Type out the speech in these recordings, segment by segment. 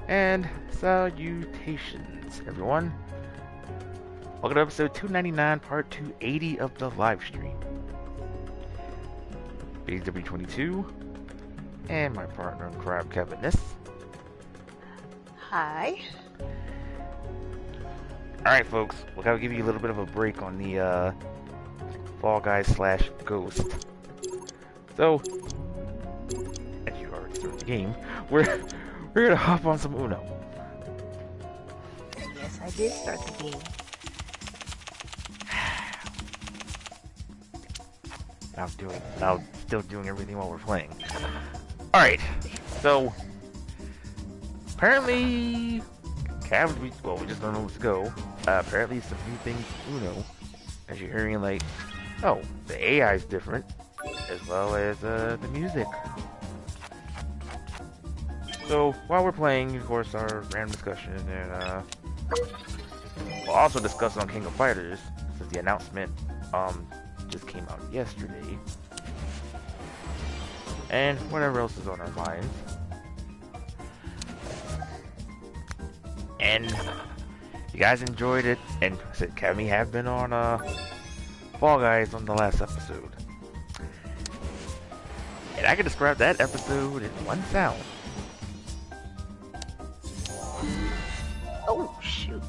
And salutations, everyone. Welcome to episode 299, part 280 of the live stream. BigDW22 and my partner in crime, Cabbitness. Hi. Alright, folks, we're going to give you a little bit of a break on the Fall Guys / Ghost. So, as you already started the game, we're going to hop on some Uno. Yes, I did start the game. I'm still doing everything while we're playing. Alright, so apparently we just don't know where to go. Apparently some new things Uno, as you're hearing, like, oh, the AI is different, as well as the music. So while we're playing, of course, our random discussion, and we'll also discuss on King of Fighters, since the announcement just came out yesterday, and whatever else is on our minds. And you guys enjoyed it, and I said Cammy have been on Fall Guys on the last episode, and I can describe that episode in one sound. Oh, shoot.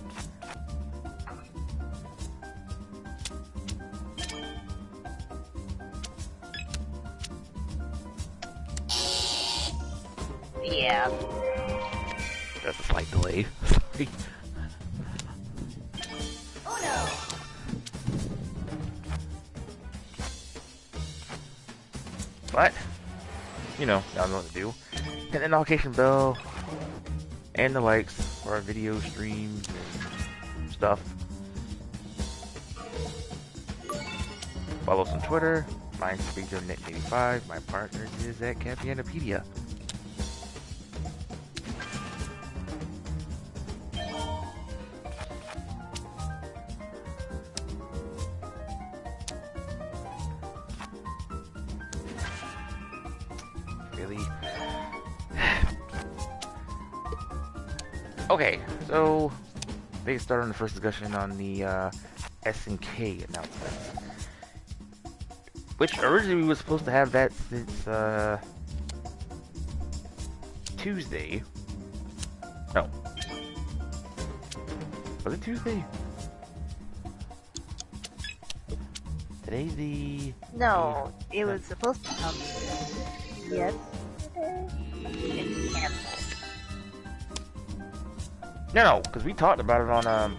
Yeah. That's a slight delay. Sorry. Oh no. But, you know, y'all know what to do. Hit the notification bell and the likes for our video streams and stuff. Follow us on Twitter. Mine's BigDW1983. My partner is at Cabbitness1983. Okay, so they start on the first discussion on the SNK announcements, which originally we were supposed to have that since Tuesday. No, was it Tuesday? Today's the... No, it was supposed to come yesterday. It's canceled. No, because we talked about it on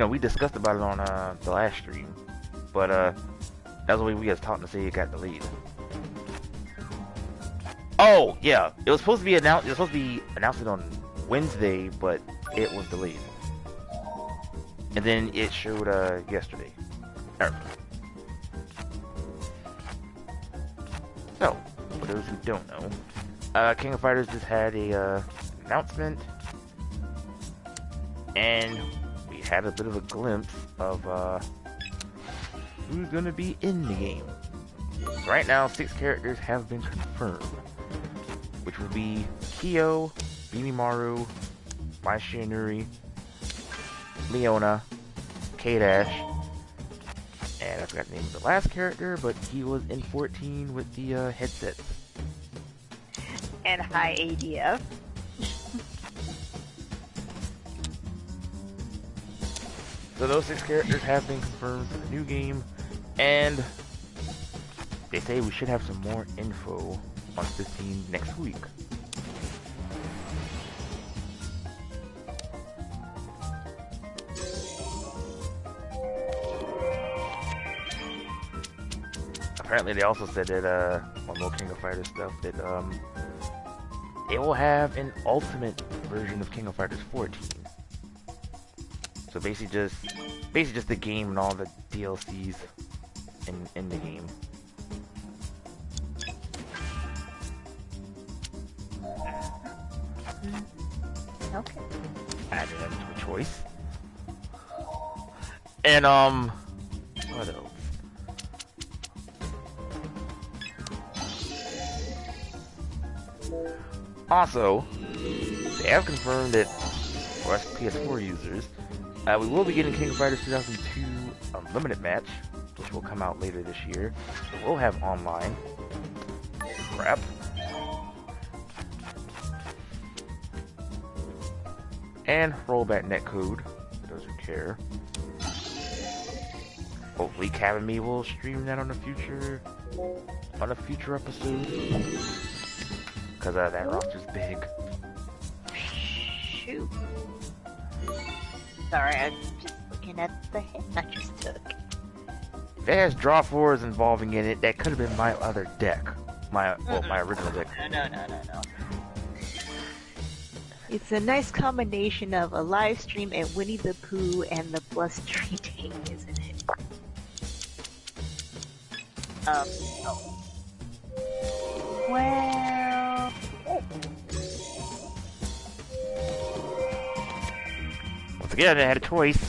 we discussed about it on the last stream, but that's the way we was talking to say it got delayed. Oh yeah, it was supposed to be announced. It was supposed to be announced on Wednesday, but it was delayed, and then it showed yesterday. So, for those who don't know, King of Fighters just had a announcement, and we had a bit of a glimpse of who's gonna be in the game. So right now, 6 characters have been confirmed, which will be Kyo, Bimimaru, Mai Shiranui, Leona, K-Dash, and I forgot the name of the last character, but he was in 14 with the headsets. And high ADF. So those 6 characters have been confirmed for the new game, and they say we should have some more info on 15 next week. Apparently they also said that on more King of Fighters stuff that they will have an ultimate version of King of Fighters 14. So basically just the game and all the DLCs in the game. Okay. Added that to a choice. And what else? Also, they have confirmed that for us PS4 users, we will be getting King of Fighters 2002 Unlimited Match, which will come out later this year. It will have online. Crap. And rollback netcode, for those who care. Hopefully Cabbitness will stream that on a future episode. Because that roster's big. Shoot. Sorry, I'm just looking at the hit I just took. If it has draw fours involving in it, that could have been my other deck. My original deck. No. It's a nice combination of a live stream and Winnie the Pooh and the blustery day, isn't it? Well... Once again, I had a choice.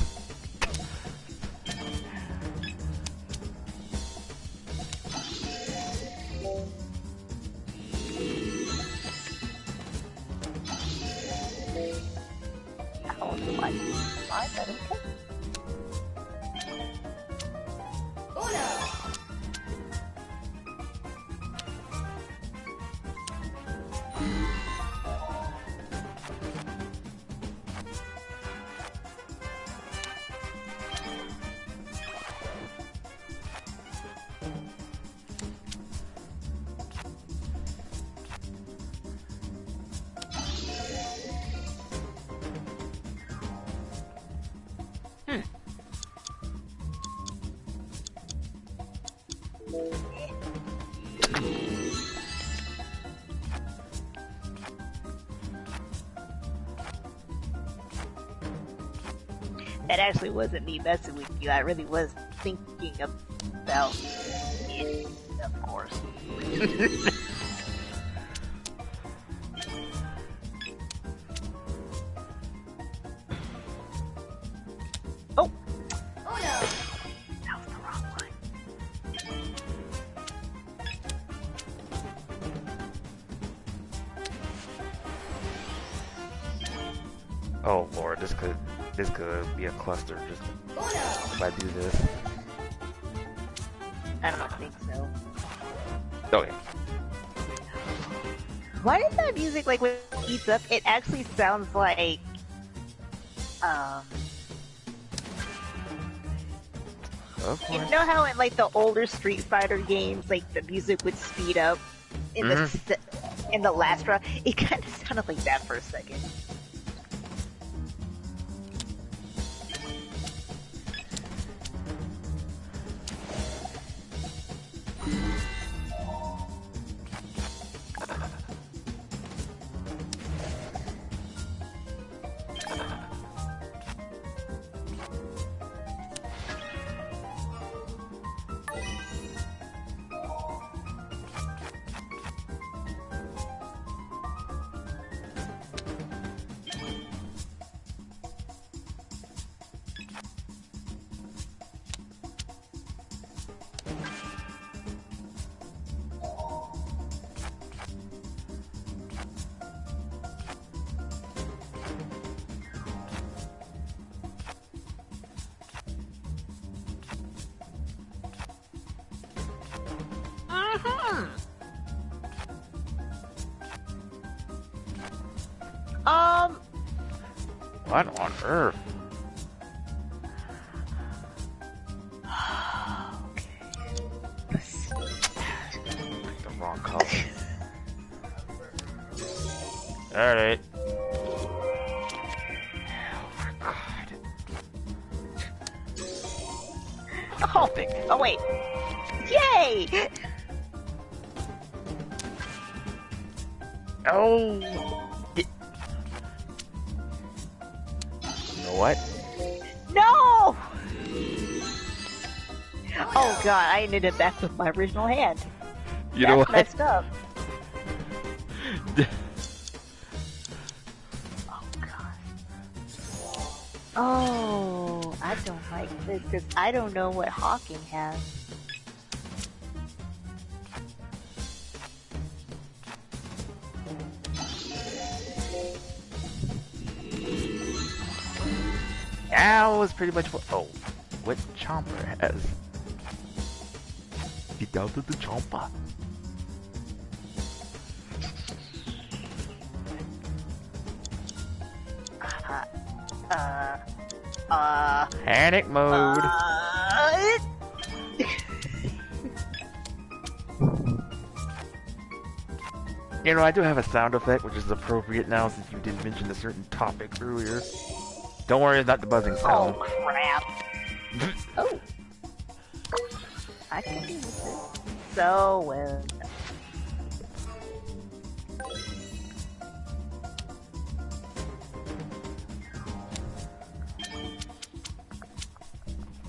That actually wasn't me messing with you. I really was thinking about it, of course. Oh! Oh no! That was the wrong one. Oh lord, this could be a cluster just if I do this. I don't think so. Okay. Why does that music, like, when it heats up, it actually sounds like, you know how in, like, the older Street Fighter games, like, the music would speed up in the last round? It kind of sounded like that for a second. What on earth? Picked the wrong color. Alright. Oh my god. Oh wait. Yay! Oh! You know what? No! Oh god, I ended up back with my original hand. You know what? That's messed up. Oh god. Oh, I don't like this because I don't know what Hawking has. That was pretty much what Chomper has. Get down to the Chomper. Panic mode. You know, I do have a sound effect, which is appropriate now since you did mention a certain topic earlier. Don't worry, it's not the buzzing sound. Oh, crap. Oh. I can do this so well.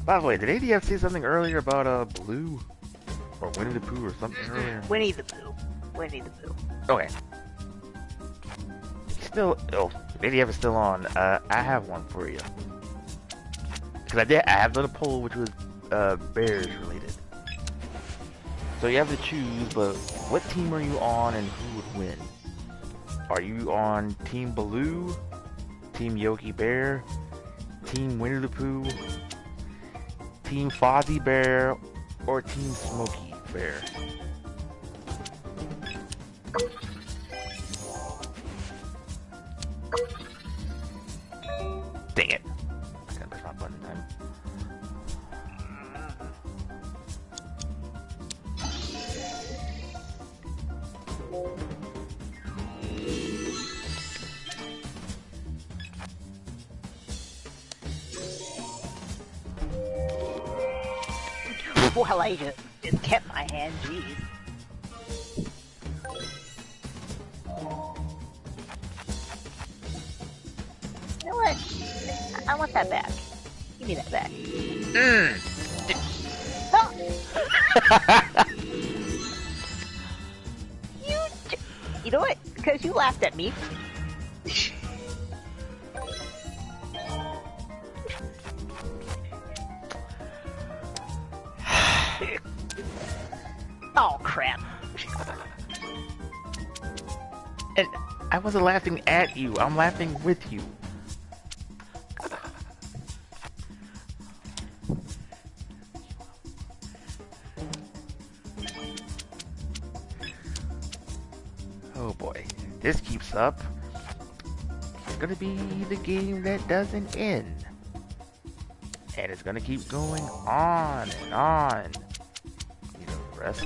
By the way, did ADF say something earlier about Blue? Or Winnie the Pooh or something earlier? Winnie the Pooh. Winnie the Pooh. Okay. Still, if ADF is still on, I have one for you. Because I have done a poll which was Bears related. So you have to choose, but what team are you on and who would win? Are you on Team Baloo, Team Yogi Bear, Team Winnie the Pooh, Team Fozzie Bear, or Team Smokey Bear? Dang it. I gotta push my button time. Well, I just kept my hand, jeez. You know what? I want that back. Give me that back. Oh. You know what? Because you laughed at me. Oh, crap. And I wasn't laughing at you. I'm laughing with you. Oh boy. If this keeps up, it's gonna be the game that doesn't end. And it's gonna keep going on and on. You know, rest.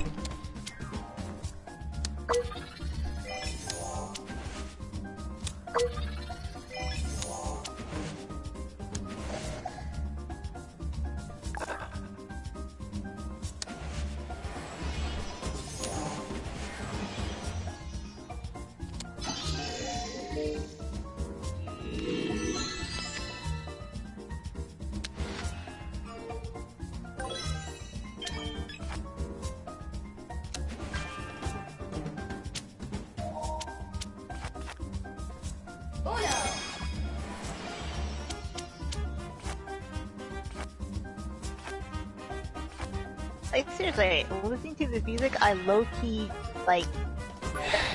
Like, seriously, listening to this music, I low-key, like,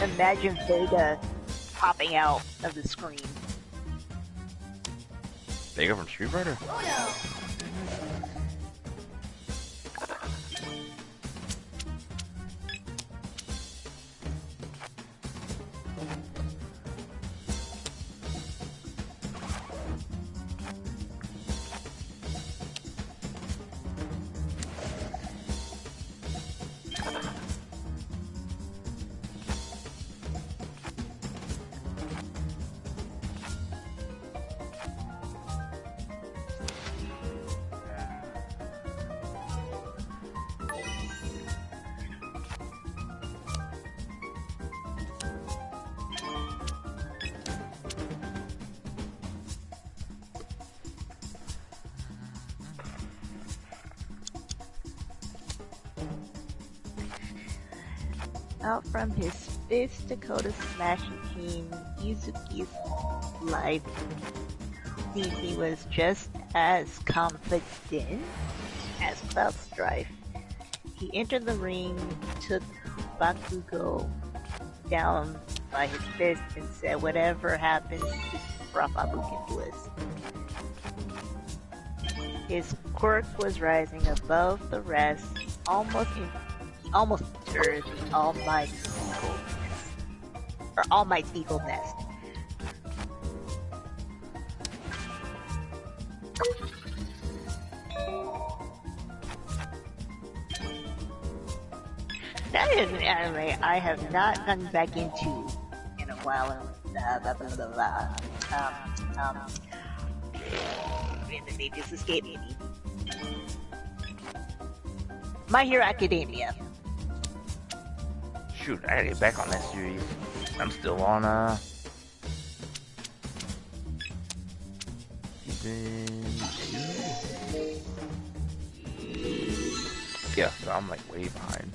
imagine Vega popping out of the screen. Vega from Street Fighter? Oh no! Out from his 5th Dakota Smashing team, Yuzuki's life seemed he was just as confident as Cloud Strife. He entered the ring, took Bakugo down by his fist and said, "Whatever happens, just Rafabu can do it." His quirk was rising above the rest, almost entered the Almighty's eagle nest. Or Almight's eagle nest. That is an anime I have not gone back into in a while. They just escaped me. My Hero Academia. Shoot, I gotta get back on that series. I'm still on season 2. Yeah, so I'm like way behind.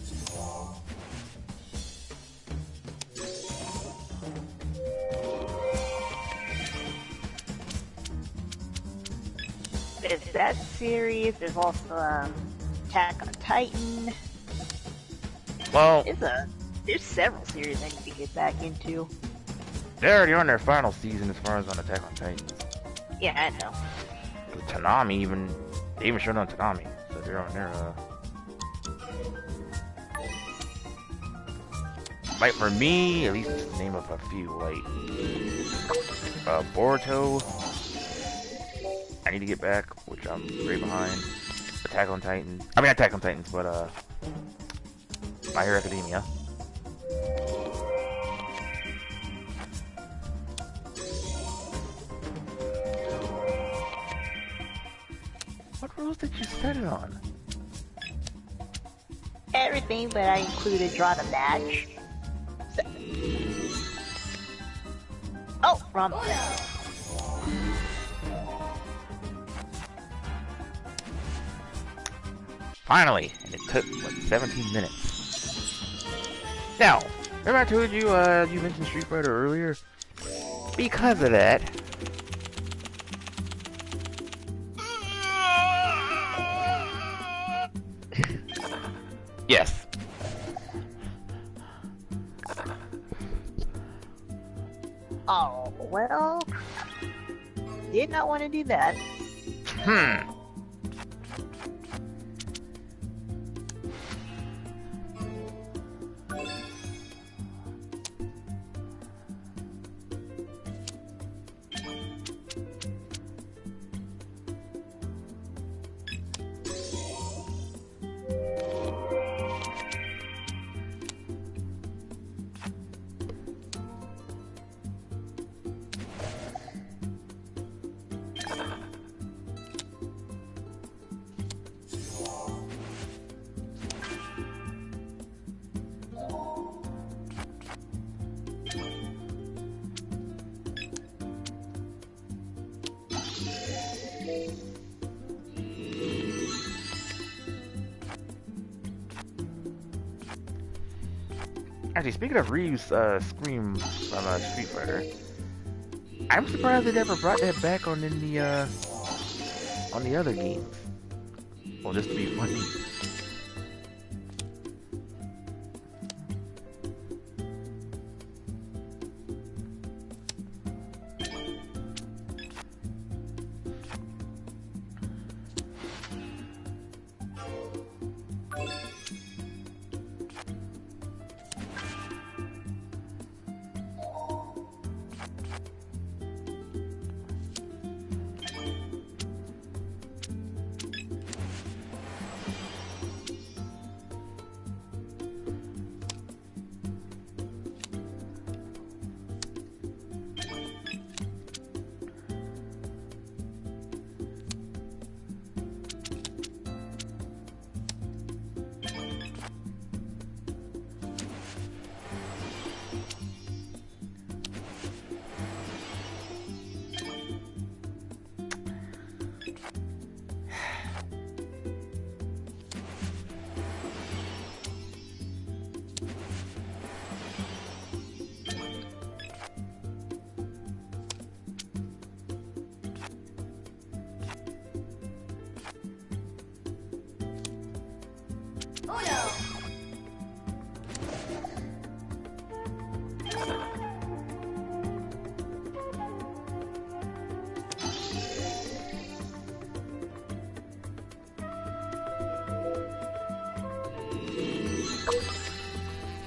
There's that series. There's also Attack on Titan. Well, there's several series I need to get back into. they're already on their final season as far as on Attack on Titans. Yeah, I know. Tanami they even showed on Tanami, so they're on their like for me, at least just name of a few, like Boruto. I need to get back, which I'm way behind. Attack on Titans. I mean, not Attack on Titans, but My Hero Academia. What rules did you set it on? Everything, but I included draw the match. So... Oh, wrong button. Finally, and it took like 17 minutes. Now, remember I told you you mentioned Street Fighter earlier? Because of that, yes. Oh, well, did not want to do that. Actually, speaking of Ryu's scream from Street Fighter, I'm surprised they never brought that back on the other games. Well, just to be funny.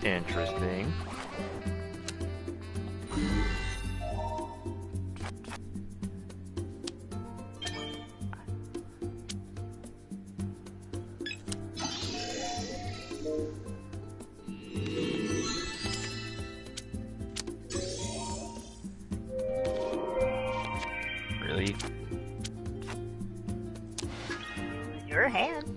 Interesting. Really? Your hand.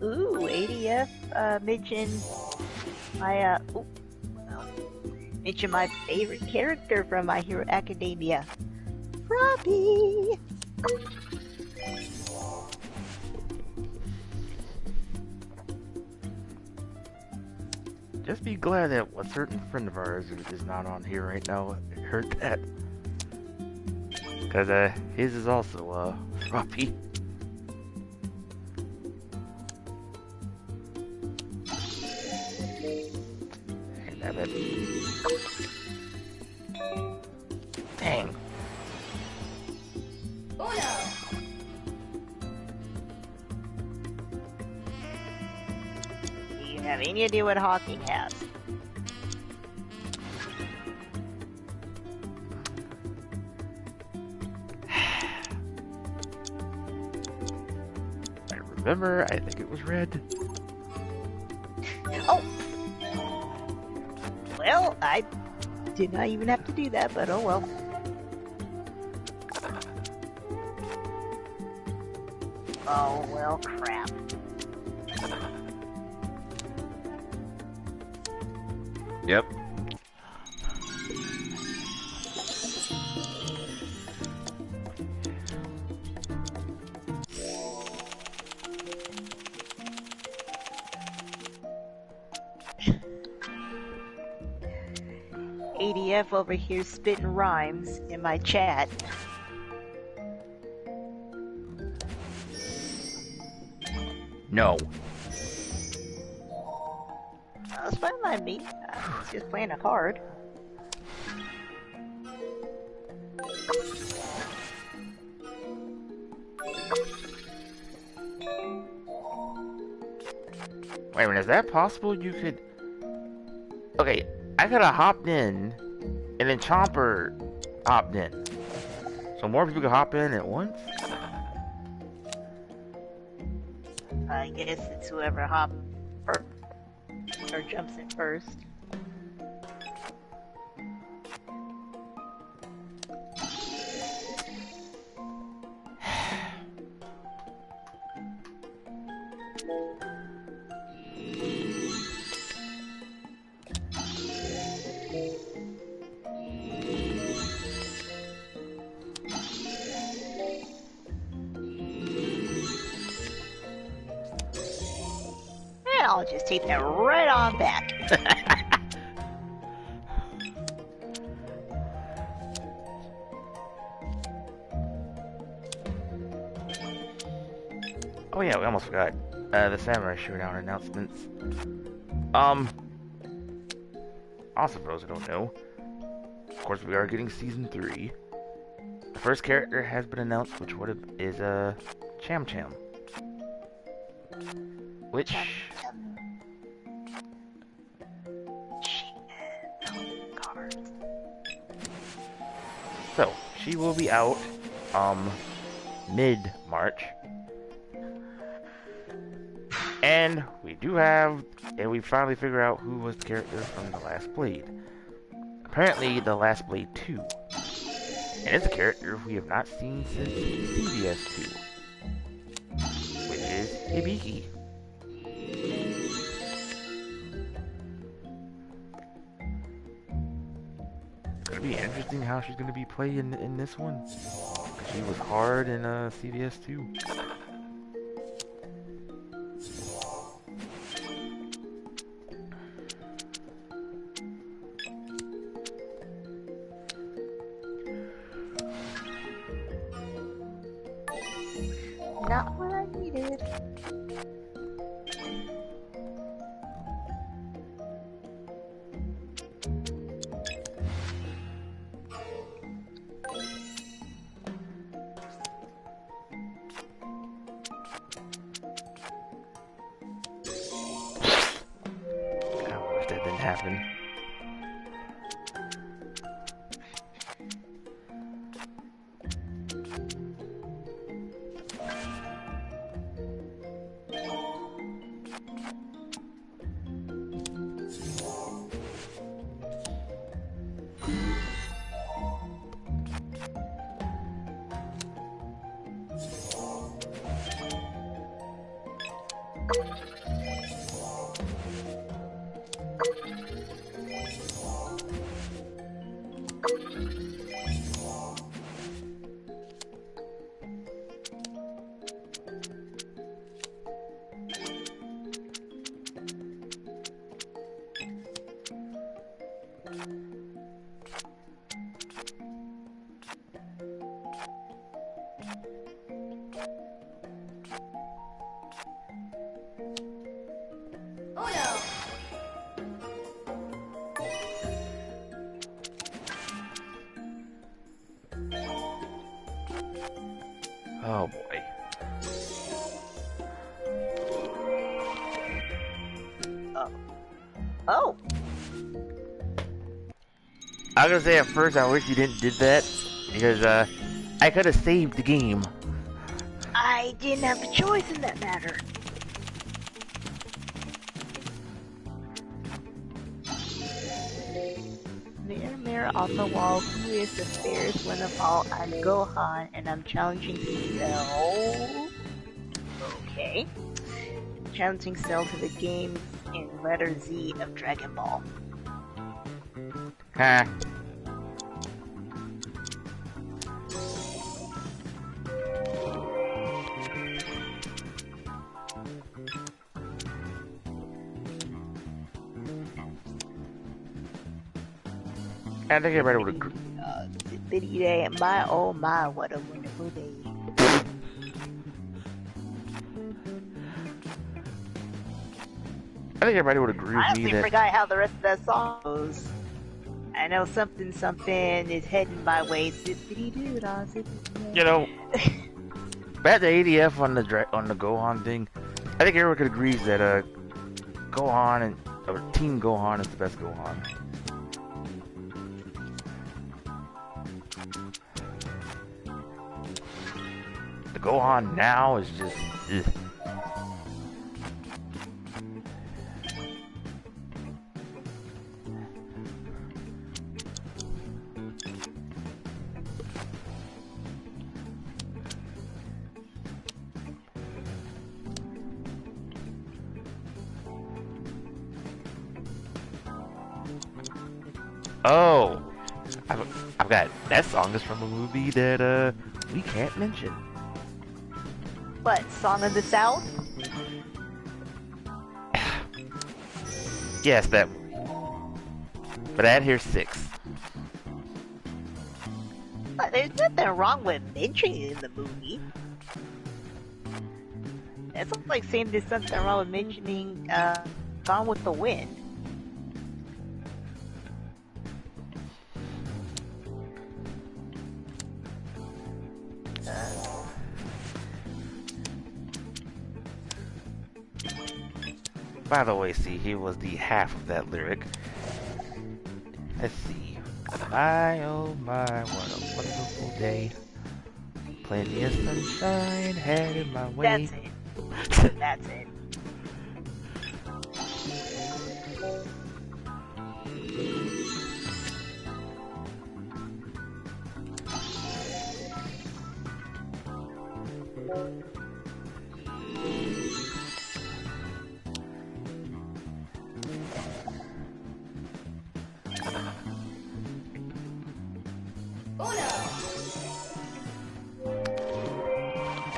Ooh, ADF mentioned my mentioned my favorite character from My Hero Academia, Robbie. Just be glad that a certain friend of ours is not on here right now. I heard that. Because his is also Robbie. Damn it. Dang. Oh no! Do you have any idea what Hawking has? I remember, I think it was red. Oh! Well, I did not even have to do that, but oh well. Oh, well, crap. Yep. ADF over here spitting rhymes in my chat. No. That's fine by me. I was just playing a card. Wait a minute, is that possible? You could... Okay, I could have hopped in, and then Chomper hopped in. So more people could hop in at once? I guess it's whoever hops first or jumps in first. I'll just take that right on back. Oh yeah, we almost forgot. The Samurai Showdown announcements. Also for those who don't know, of course we are getting Season 3. The first character has been announced, which is Cham Cham. Which... So, she will be out, mid-March. And we finally figured out who was the character from the last Blade. Apparently, the last Blade 2. And it's a character we have not seen since CVS 2. Which is Hibiki. It's gonna be interesting how she's gonna be playing in this one. 'Cause she was hard in CVS 2. Not what I needed. I wish that didn't happen. Oh boy. Oh. I was gonna say at first I wish you didn't did that because I could have saved the game. I didn't have a choice in that matter. Mirror, mirror on the wall, who is the fairest one of all? I'm Gohan, and I'm challenging Cell. Okay. Challenging Cell to the game in letter Z of Dragon Ball. Huh. I think everybody would agree. Bitty day, my oh my, what a wonderful day. I think everybody would agree with me I that. forgot how the rest of that song goes. I know something something is heading my way. You know, back to ADF on the Gohan thing. I think everyone could agree that Gohan or Team Gohan is the best Gohan. The Gohan now is just. Ugh. Oh, I've got that song is from a movie that we can't mention. What, Song of the South? Yes, that. But I had here 6. There's nothing wrong with mentioning it in the movie. It's like saying there's something wrong with mentioning Gone with the Wind. By the way, see, here was the half of that lyric. Let's see. My, oh my, what a wonderful day. Plenty of sunshine headed my way. That's it. That's it.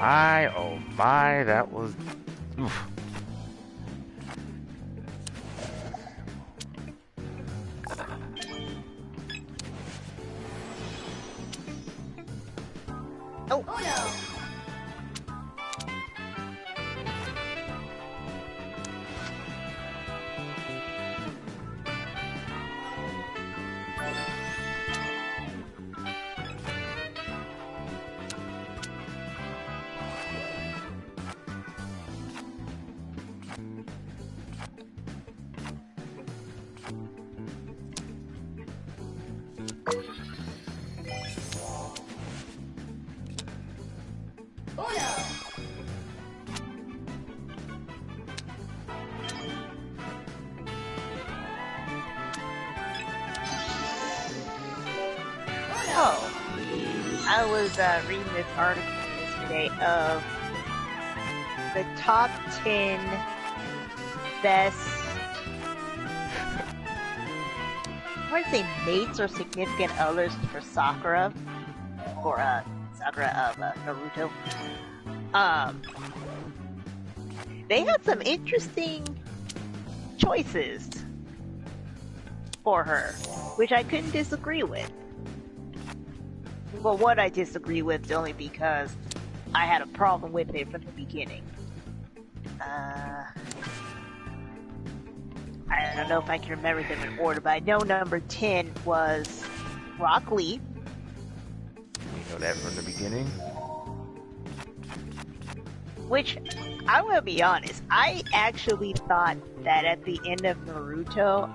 My, oh my, that was... Oof. Oh no! Oh, I was reading this article yesterday of the top 10 best, I want to say mates or significant others for Sakura, or Sakura of Naruto. They had some interesting choices for her, which I couldn't disagree with. Well, what I disagree with is only because I had a problem with it from the beginning. I don't know if I can remember them in order, but I know number 10 was Rock Lee. We know that from the beginning. Which, I'm gonna be honest, I actually thought that at the end of Naruto,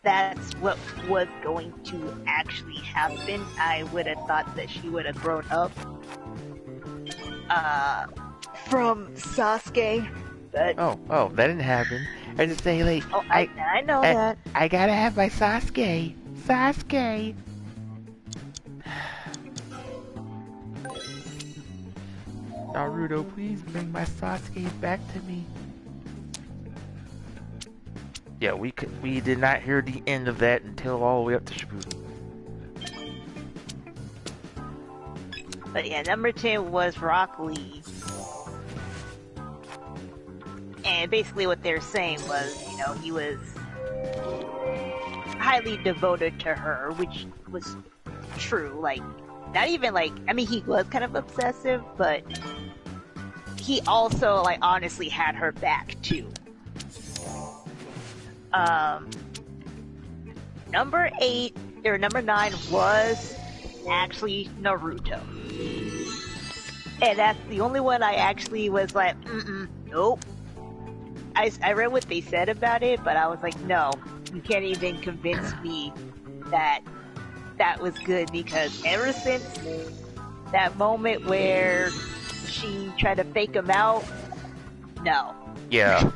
that's what was going to actually happen. I would have thought that she would have grown up from Sasuke, but... Oh, that didn't happen. I just say, like... Oh, I know that. I gotta have my Sasuke. Sasuke! Naruto, please bring my Sasuke back to me. Yeah, we did not hear the end of that until all the way up to Shippuden. But yeah, number 10 was Rock Lee. And basically what they're saying was, you know, he was highly devoted to her, which was true. Like, not even like, I mean, he was kind of obsessive, but he also, like, honestly had her back, too. Number 9 was actually Naruto. And that's the only one I actually was like, nope. I read what they said about it, but I was like, no, you can't even convince me that that was good, because ever since that moment where she tried to fake him out, no. Yeah.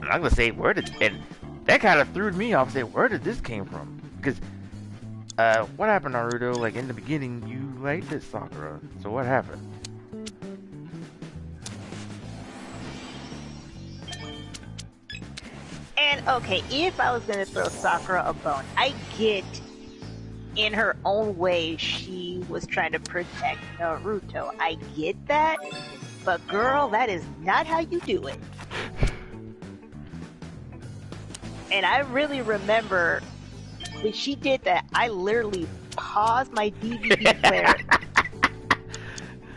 I'm gonna say, and that kind of threw me off. Say, where did this came from? Because, what happened, Naruto? Like, in the beginning, you liked it, Sakura. So what happened? And, okay, if I was gonna throw Sakura a bone, I get, in her own way, she was trying to protect Naruto. I get that, but girl, that is not how you do it. And I really remember when she did that, I literally paused my DVD player.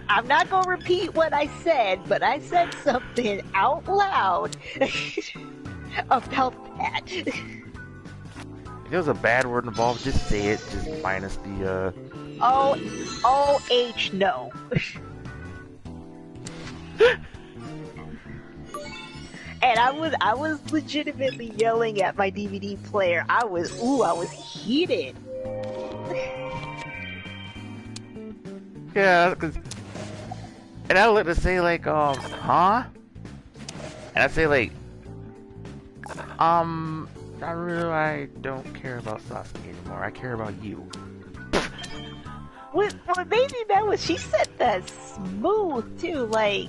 I'm not gonna repeat what I said, but I said something out loud about that. If there was a bad word involved, just say it, just minus the, O-H, no. And I was legitimately yelling at my DVD player. I was heated. Yeah, cause, and I look to say like, huh? And I say like, Naruto, I don't care about Sasuke anymore. I care about you. What made me mad was she said that smooth too, like,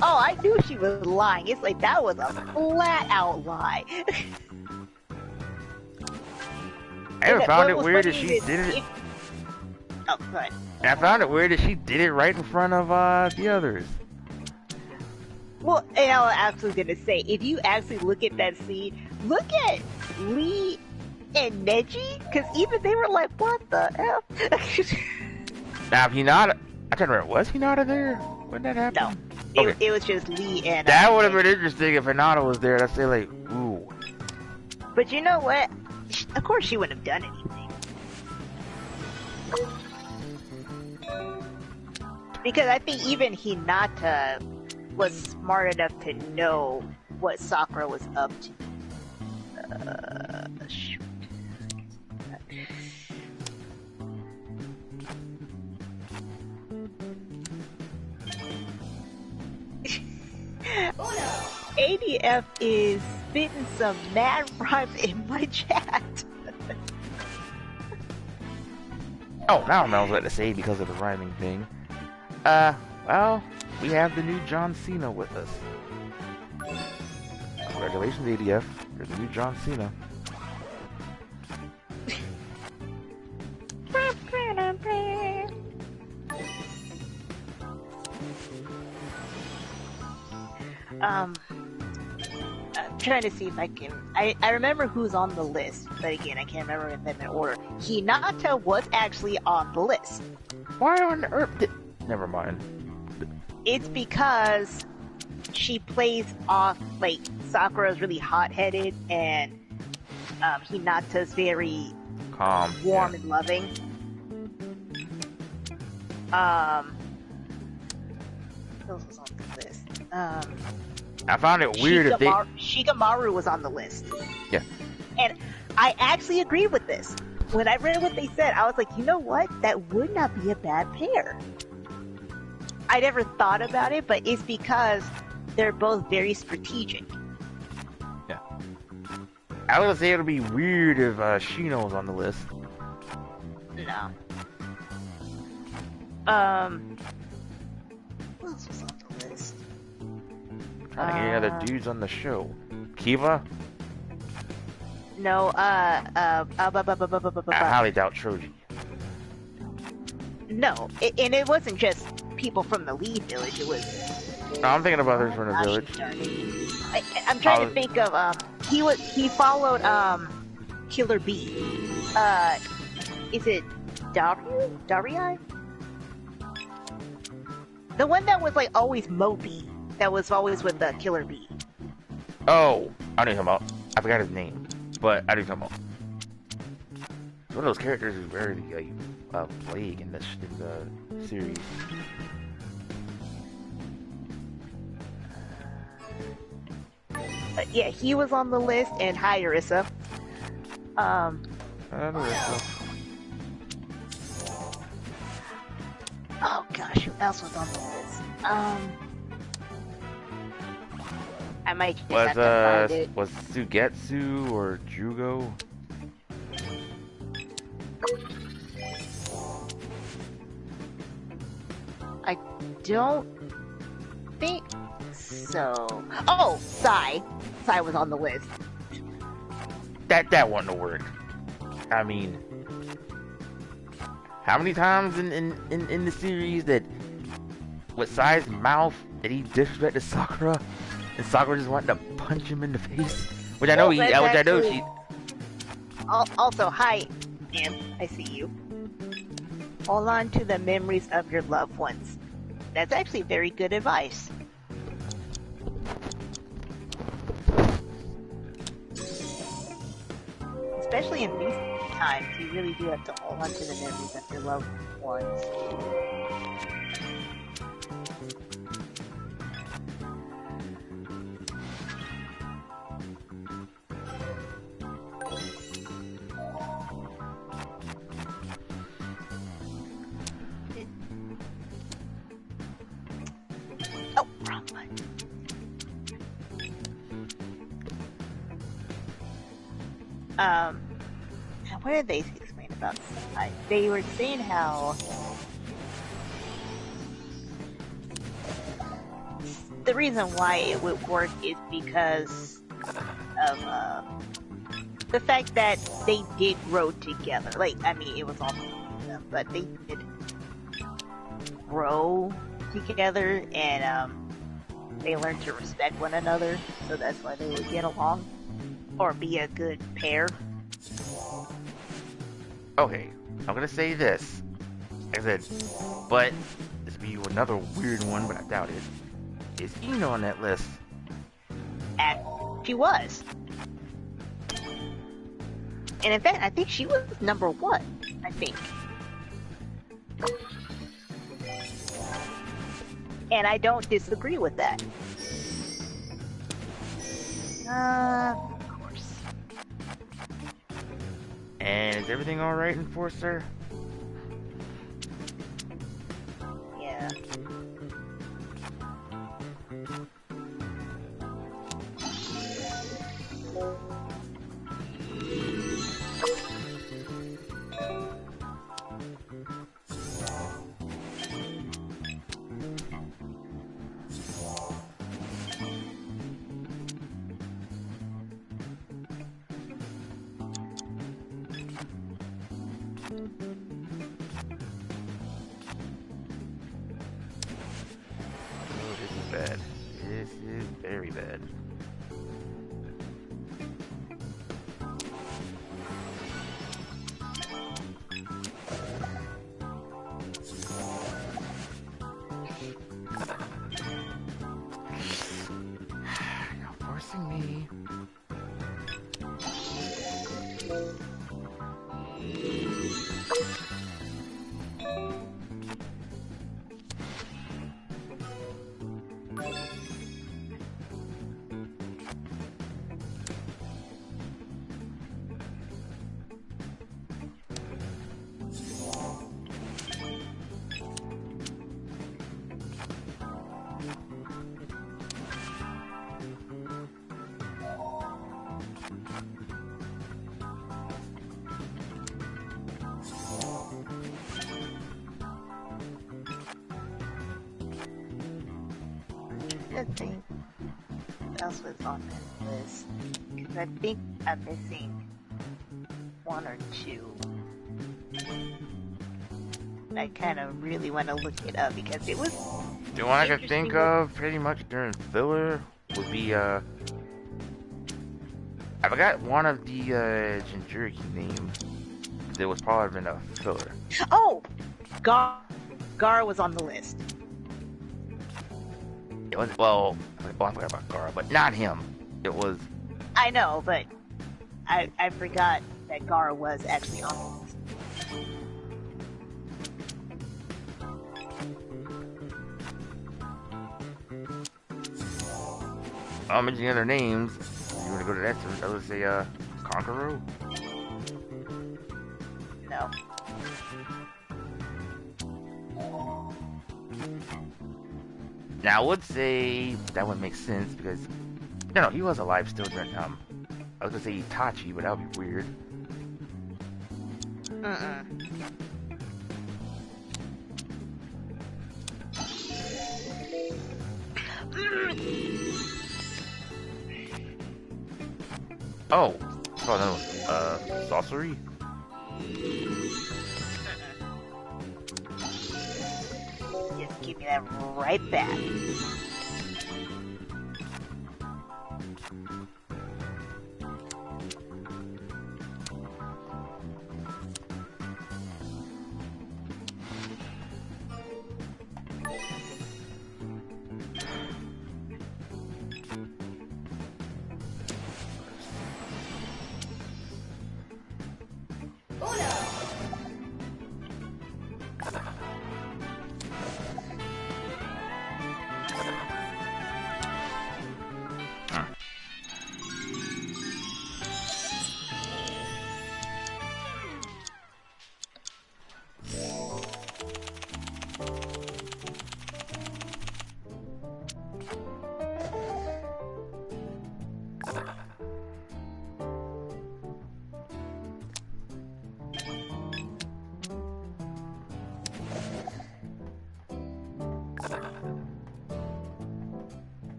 oh, I knew she was lying. It's like, that was a flat out lie. I found it weird that she did it. Oh, good. I found it weird that she did it right in front of the others. Well, and I was actually gonna say, if you actually look at that scene, look at Lee and Neji, because even they were like, what the F? Now, if Hinata, I can't remember, was Hinata there when that happened? No, okay. it was just Lee and... that would have been interesting if Hinata was there. I'd say like, ooh. But you know what? Of course she wouldn't have done anything. Because I think even Hinata was smart enough to know what Sakura was up to. Shoot. ADF is spitting some mad rhymes in my chat. Oh, now I'm not what to say because of the rhyming thing. Well, we have the new John Cena with us. Congratulations, ADF. There's a new John Cena. I'm trying to see if I can. I remember who's on the list, but again, I can't remember them in order. Hinata was actually on the list. Why on earth did... Never mind. It's because she plays off, like, Sakura's really hot-headed, and Hinata's very calm, warm and loving. Who else was on the list? I found it weird if they... Shikamaru was on the list. Yeah. And I actually agree with this. When I read what they said, I was like, you know what? That would not be a bad pair. I never thought about it, but it's because they're both very strategic. Yeah. I was gonna say it would be weird if Shino was on the list. No. Who else was on the list? Trying to get any other dudes on the show. Kiva? No, I highly doubt Troji. No, and it wasn't just people from the Lee Village, it was... No, I'm thinking of others from the village. I'm trying to think of, he followed, Killer B. Is it Darii? The one that was, like, always mopey, that was always with the Killer B. Oh, I know who you're talking about. I forgot his name, but I know who you're talking about. It's one of those characters who's very, like, plague in the series. But yeah, he was on the list, and hi, Arissa. Oh gosh, who else was on the list? I might just have to find it. Was Sugetsu or Jugo? I don't think so. Oh, Sai. Sai was on the list. That wouldn't have worked. I mean, how many times in the series that with Sai's mouth that he disrespected Sakura, and Sakura just wanted to punch him in the face? Which I know she. Also, hi, Ann. I see you. Hold on to the memories of your loved ones. That's actually very good advice. Especially in these times, you really do have to hold on to the memories of your loved ones. Oh, wrong one. What did they explain about Sai? They were saying how the reason why it would work is because of the fact that they did grow together. Like, I mean, it was all of them, but they did grow together, and they learned to respect one another, so that's why they would get along or be a good pair. Okay, I'm gonna say this. Like I said, but this will be another weird one, but I doubt it. Is Ino on that list? And she was. And in fact, I think she was number 1. I think. And I don't disagree with that. Of course. And is everything alright, Enforcer? Yeah. very bad. You're forcing me. I think what else was on that list? Because I think I'm missing one or two. I kind of really want to look it up because it was. The one I could think of pretty much during filler would be I forgot one of the Jinchuriki names. That was part of in a filler. Oh, Gar was on the list. It was well, I forgot about Gara, but not him. It was. I know, but I forgot that Gar was actually on the list. I'll mention the other names. You want to go to that? I would say Conqueror. No. Now I would say that would make sense because no, he was alive still during time. I was gonna say Itachi, but that would be weird. Oh, that was sorcery. Just give me that right back.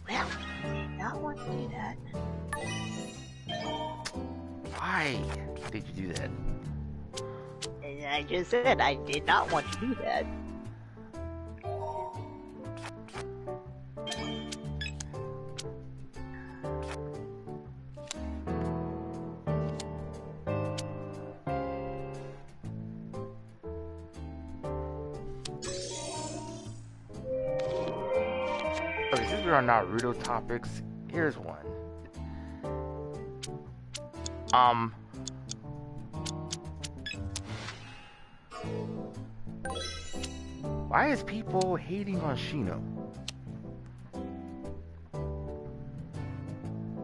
Well, I did not want to do that. Why did you do that? And I just said I did not want to do that. Okay, since we're on Naruto topics, here's one. Why is people hating on Shino?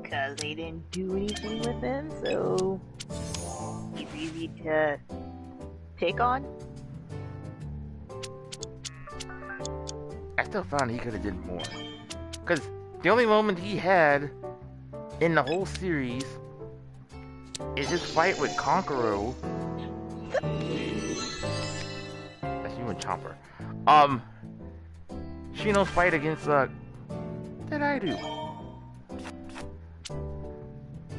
Because they didn't do anything with him, so he's easy to pick on. I still found he could have did more. Because the only moment he had in the whole series is his fight with Conqueror. That's you and Chomper. Shino's fight against, what did I do?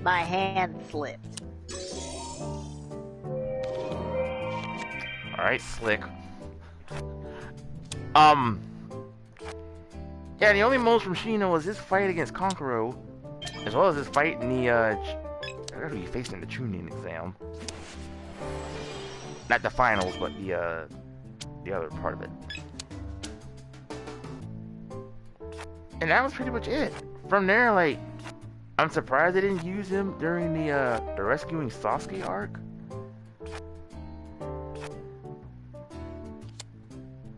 My hand slipped. Alright, Slick. Um, yeah, the only moves from Shino was his fight against Konkoro, as well as his fight in the, who he faced in the Chunin exam. Not the finals, but the other part of it. And that was pretty much it. From there, like, I'm surprised they didn't use him during the rescuing Sasuke arc.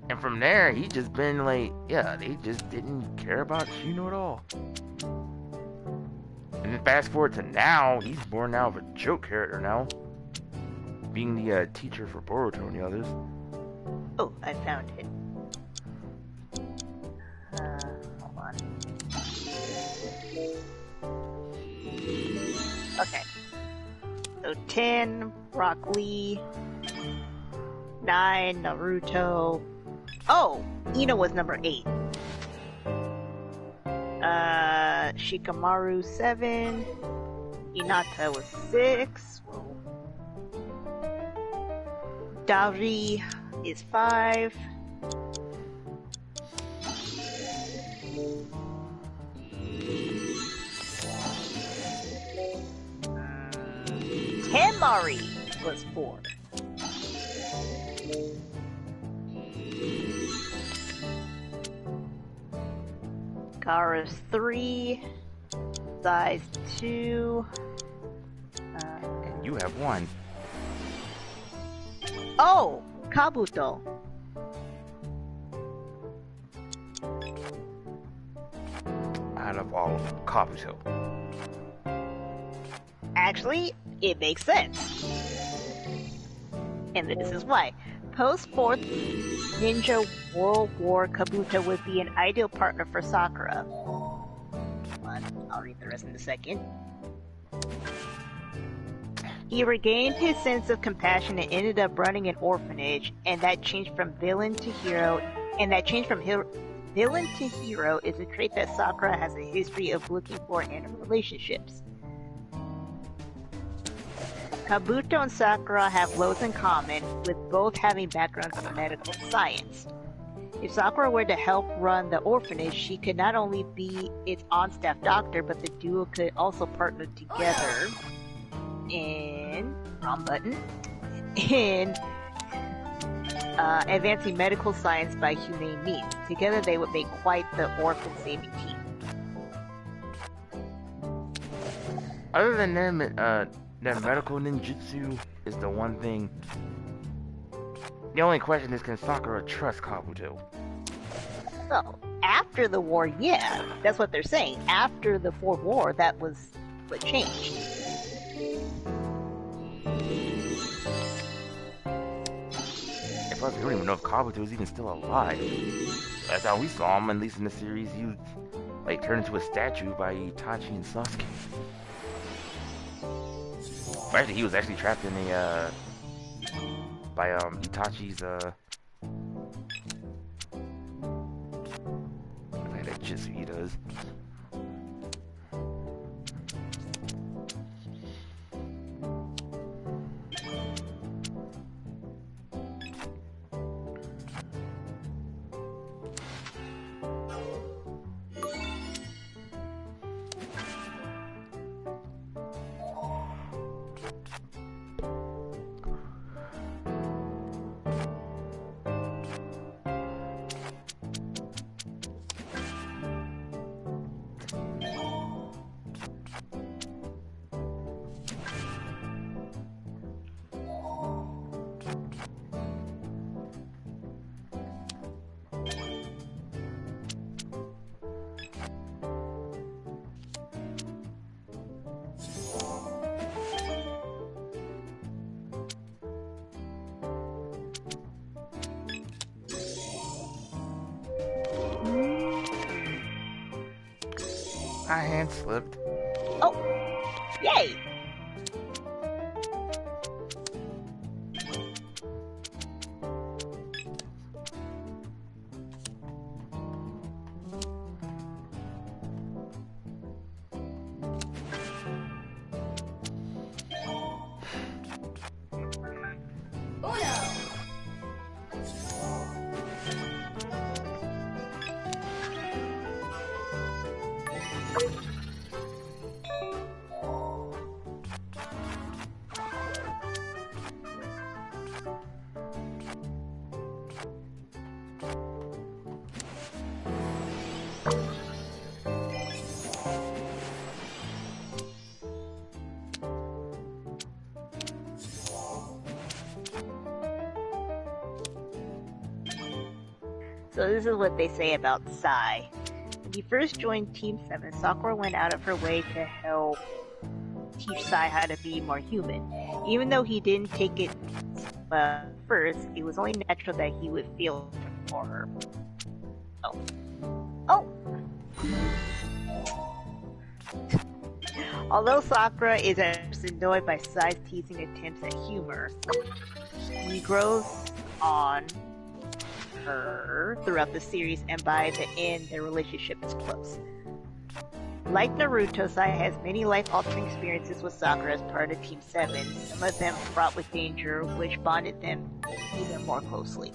And from there, he just been like, yeah, they just didn't care about Shino at all. And then fast forward to now, he's more now of a joke character now. Being the teacher for Boruto and the others. Oh, I found it. Hold on. Okay. So 10, Rock Lee. 9, Naruto. Oh! Ino was number 8. Shikamaru 7. Hinata was 6. Whoa. Dari is 5. Temari was 4. Kara's 3. Zai's 2. And you have 1. Oh! Kabuto. Out of all of them, Kabuto. Actually, it makes sense. And this is why. Post 4th Ninja World War, Kabuto would be an ideal partner for Sakura. I'll read the rest in a second. He regained his sense of compassion and ended up running an orphanage, and that change from villain to hero, villain to hero is a trait that Sakura has a history of looking for in relationships. Kabuto and Sakura have loads in common, with both having backgrounds in medical science. If Sakura were to help run the orphanage, she could not only be its on-staff doctor, but the duo could also partner together in advancing medical science by humane means. Together they would make quite the orphan-saving team. Other than them, that medical ninjutsu is the one thing. The only question is, can Sakura trust Kabuto? So, after the war, yeah, that's what they're saying. After the Fourth War, that was what changed. Plus, we don't even know if Kabuto is even still alive. That's how we saw him, at least in the series. He was, like, turned into a statue by Itachi and Sasuke. Actually, he was actually trapped in a, by, Itachi's, like that jutsu he does. My hand slipped. Oh! Yay! So this is what they say about Sai. When he first joined Team 7, Sakura went out of her way to help teach Sai how to be more human. Even though he didn't take it first, it was only natural that he would feel for her. Oh! Although Sakura is at first annoyed by Sai's teasing attempts at humor, he grows on her throughout the series, and by the end, their relationship is close. Like Naruto, Sai has many life-altering experiences with Sakura as part of Team 7, some of them fraught with danger, which bonded them even more closely.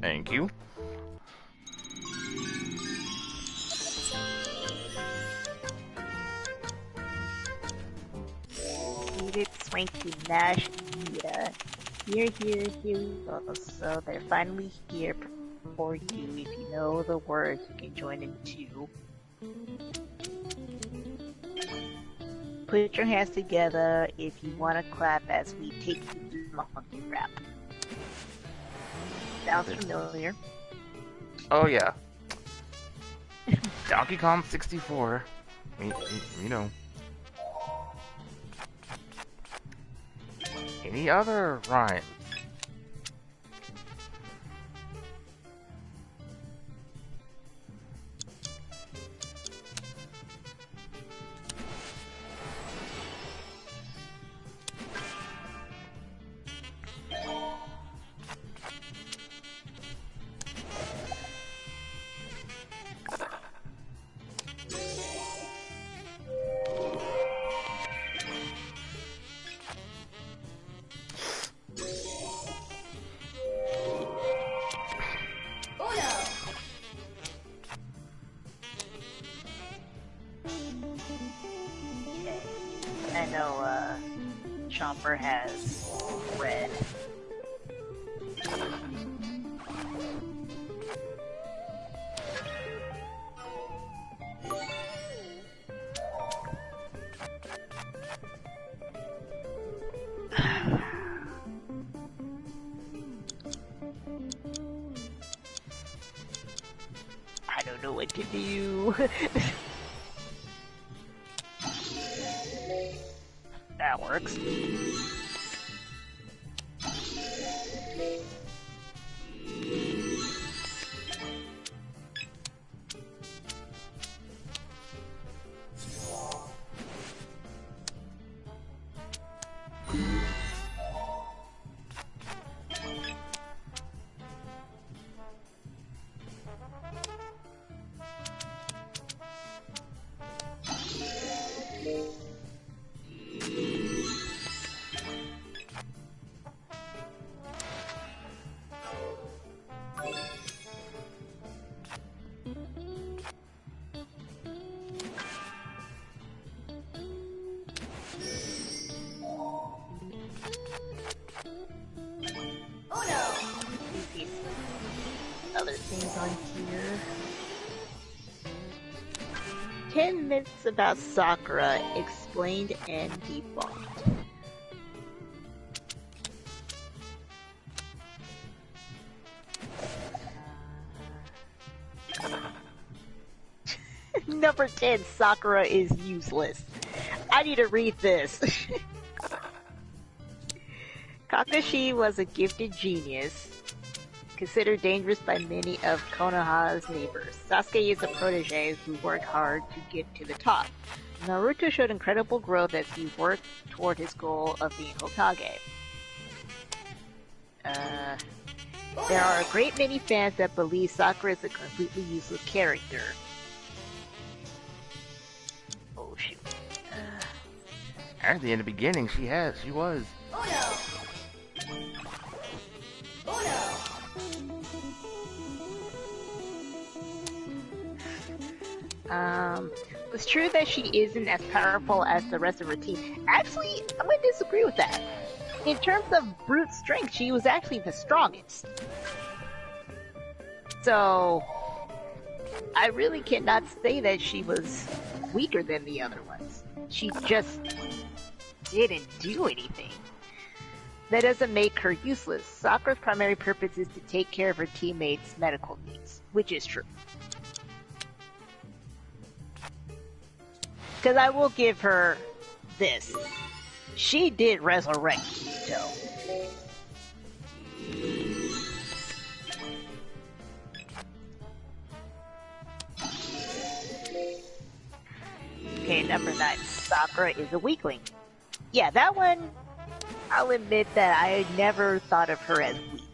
Thank you. Needed Swanky Nash, yeah. Here we go. So they're finally here for you. If you know the words, you can join in too. Put your hands together if you want to clap as we take you through the monkey rap. Sounds familiar. Oh yeah. Donkey Kong 64. You know. Any other rhymes? I know, Chomper has red. I don't know what to do. That works. Other things on here. 10 myths about Sakura explained and debunked. Number 10, Sakura is useless. I need to read this. Kakashi was a gifted genius, considered dangerous by many of Konoha's neighbors. Sasuke is a protege who worked hard to get to the top. Naruto showed incredible growth as he worked toward his goal of being Hokage. There are a great many fans that believe Sakura is a completely useless character. Oh shoot. Actually, in the beginning, she was. Oh no! Oh no! It's true that she isn't as powerful as the rest of her team. Actually, I'm gonna disagree with that. In terms of brute strength, she was actually the strongest. So, I really cannot say that she was weaker than the other ones. She just didn't do anything. That doesn't make her useless. Sakura's primary purpose is to take care of her teammates' medical needs, which is true. Because I will give her this. She did resurrect Kirito. Okay, number 9. Sakura is a weakling. Yeah, that one, I'll admit that I never thought of her as weak.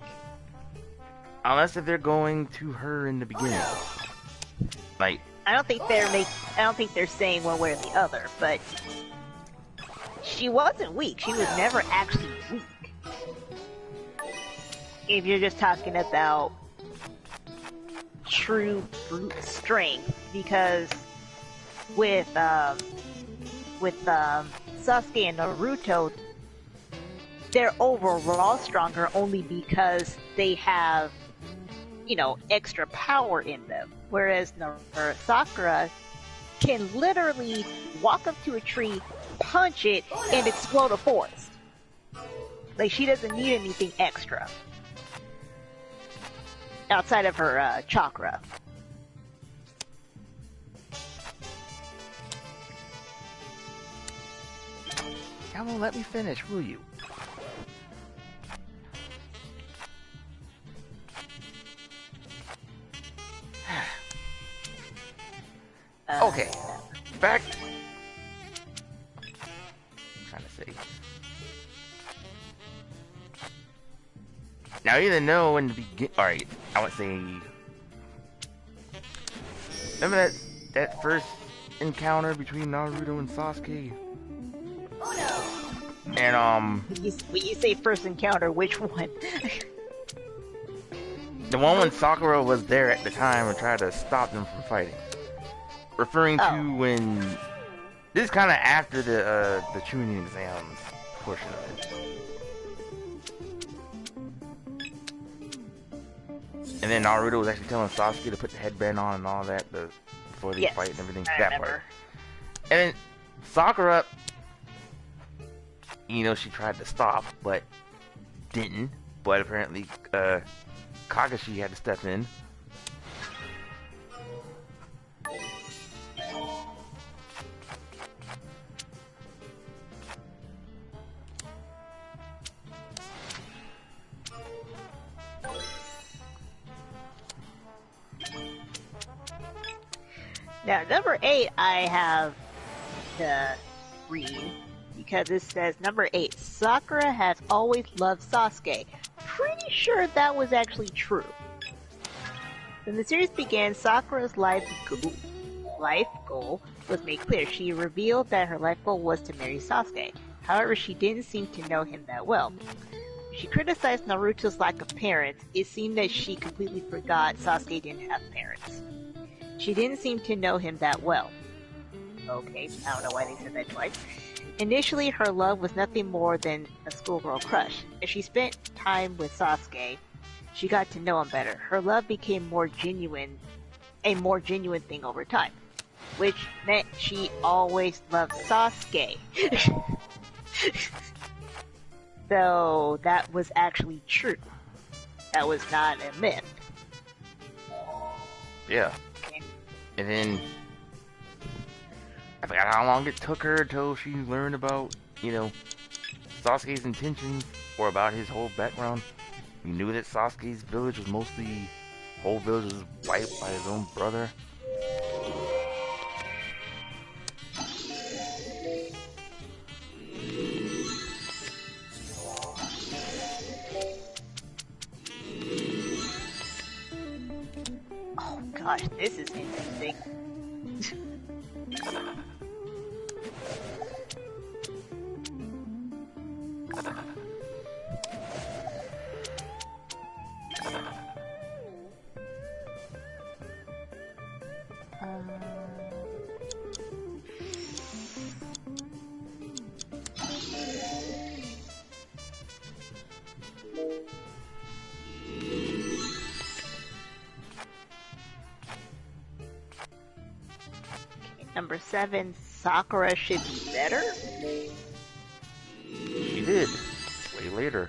Unless if they're going to her in the beginning. Like, I don't think they're saying one way or the other, but she wasn't weak. She was never actually weak. If you're just talking about true brute strength, because with Sasuke and Naruto, they're overall stronger only because they have, you know, extra power in them. Whereas Sakura can literally walk up to a tree, punch it, and explode a forest. Like, she doesn't need anything extra. Outside of her chakra. come on, let me finish, will you? Okay, back. Trying to say. Now you didn't know in the beginning. All right, I would say. Remember that first encounter between Naruto and Sasuke? And When you say first encounter, which one? the one when Sakura was there at the time and tried to stop them from fighting. Referring to when this is kind of after the tuning exams portion of it, and then Naruto was actually telling Sasuke to put the headband on and all that before they fight and everything. That part, and then Sakura, you know, she tried to stop but didn't. But apparently, Kakashi had to step in. Now, number 8, I have to read, because it says, number 8, Sakura has always loved Sasuke. Pretty sure that was actually true. When the series began, Sakura's life goal was made clear. She revealed that her life goal was to marry Sasuke. However, she didn't seem to know him that well. When she criticized Naruto's lack of parents, it seemed that she completely forgot Sasuke didn't have parents. She didn't seem to know him that well. Okay, I don't know why they said that twice. Initially, her love was nothing more than a schoolgirl crush. As she spent time with Sasuke, she got to know him better. Her love became a more genuine thing over time, which meant she always loved Sasuke. So that was actually true. That was not a myth. Yeah. And then I forgot how long it took her until she learned about, you know, Sasuke's intentions or about his whole background. We knew that Sasuke's village was mostly, whole village was wiped by his own brother. Oh gosh, this is interesting. Number 7, Sakura should be better. She did. Way later.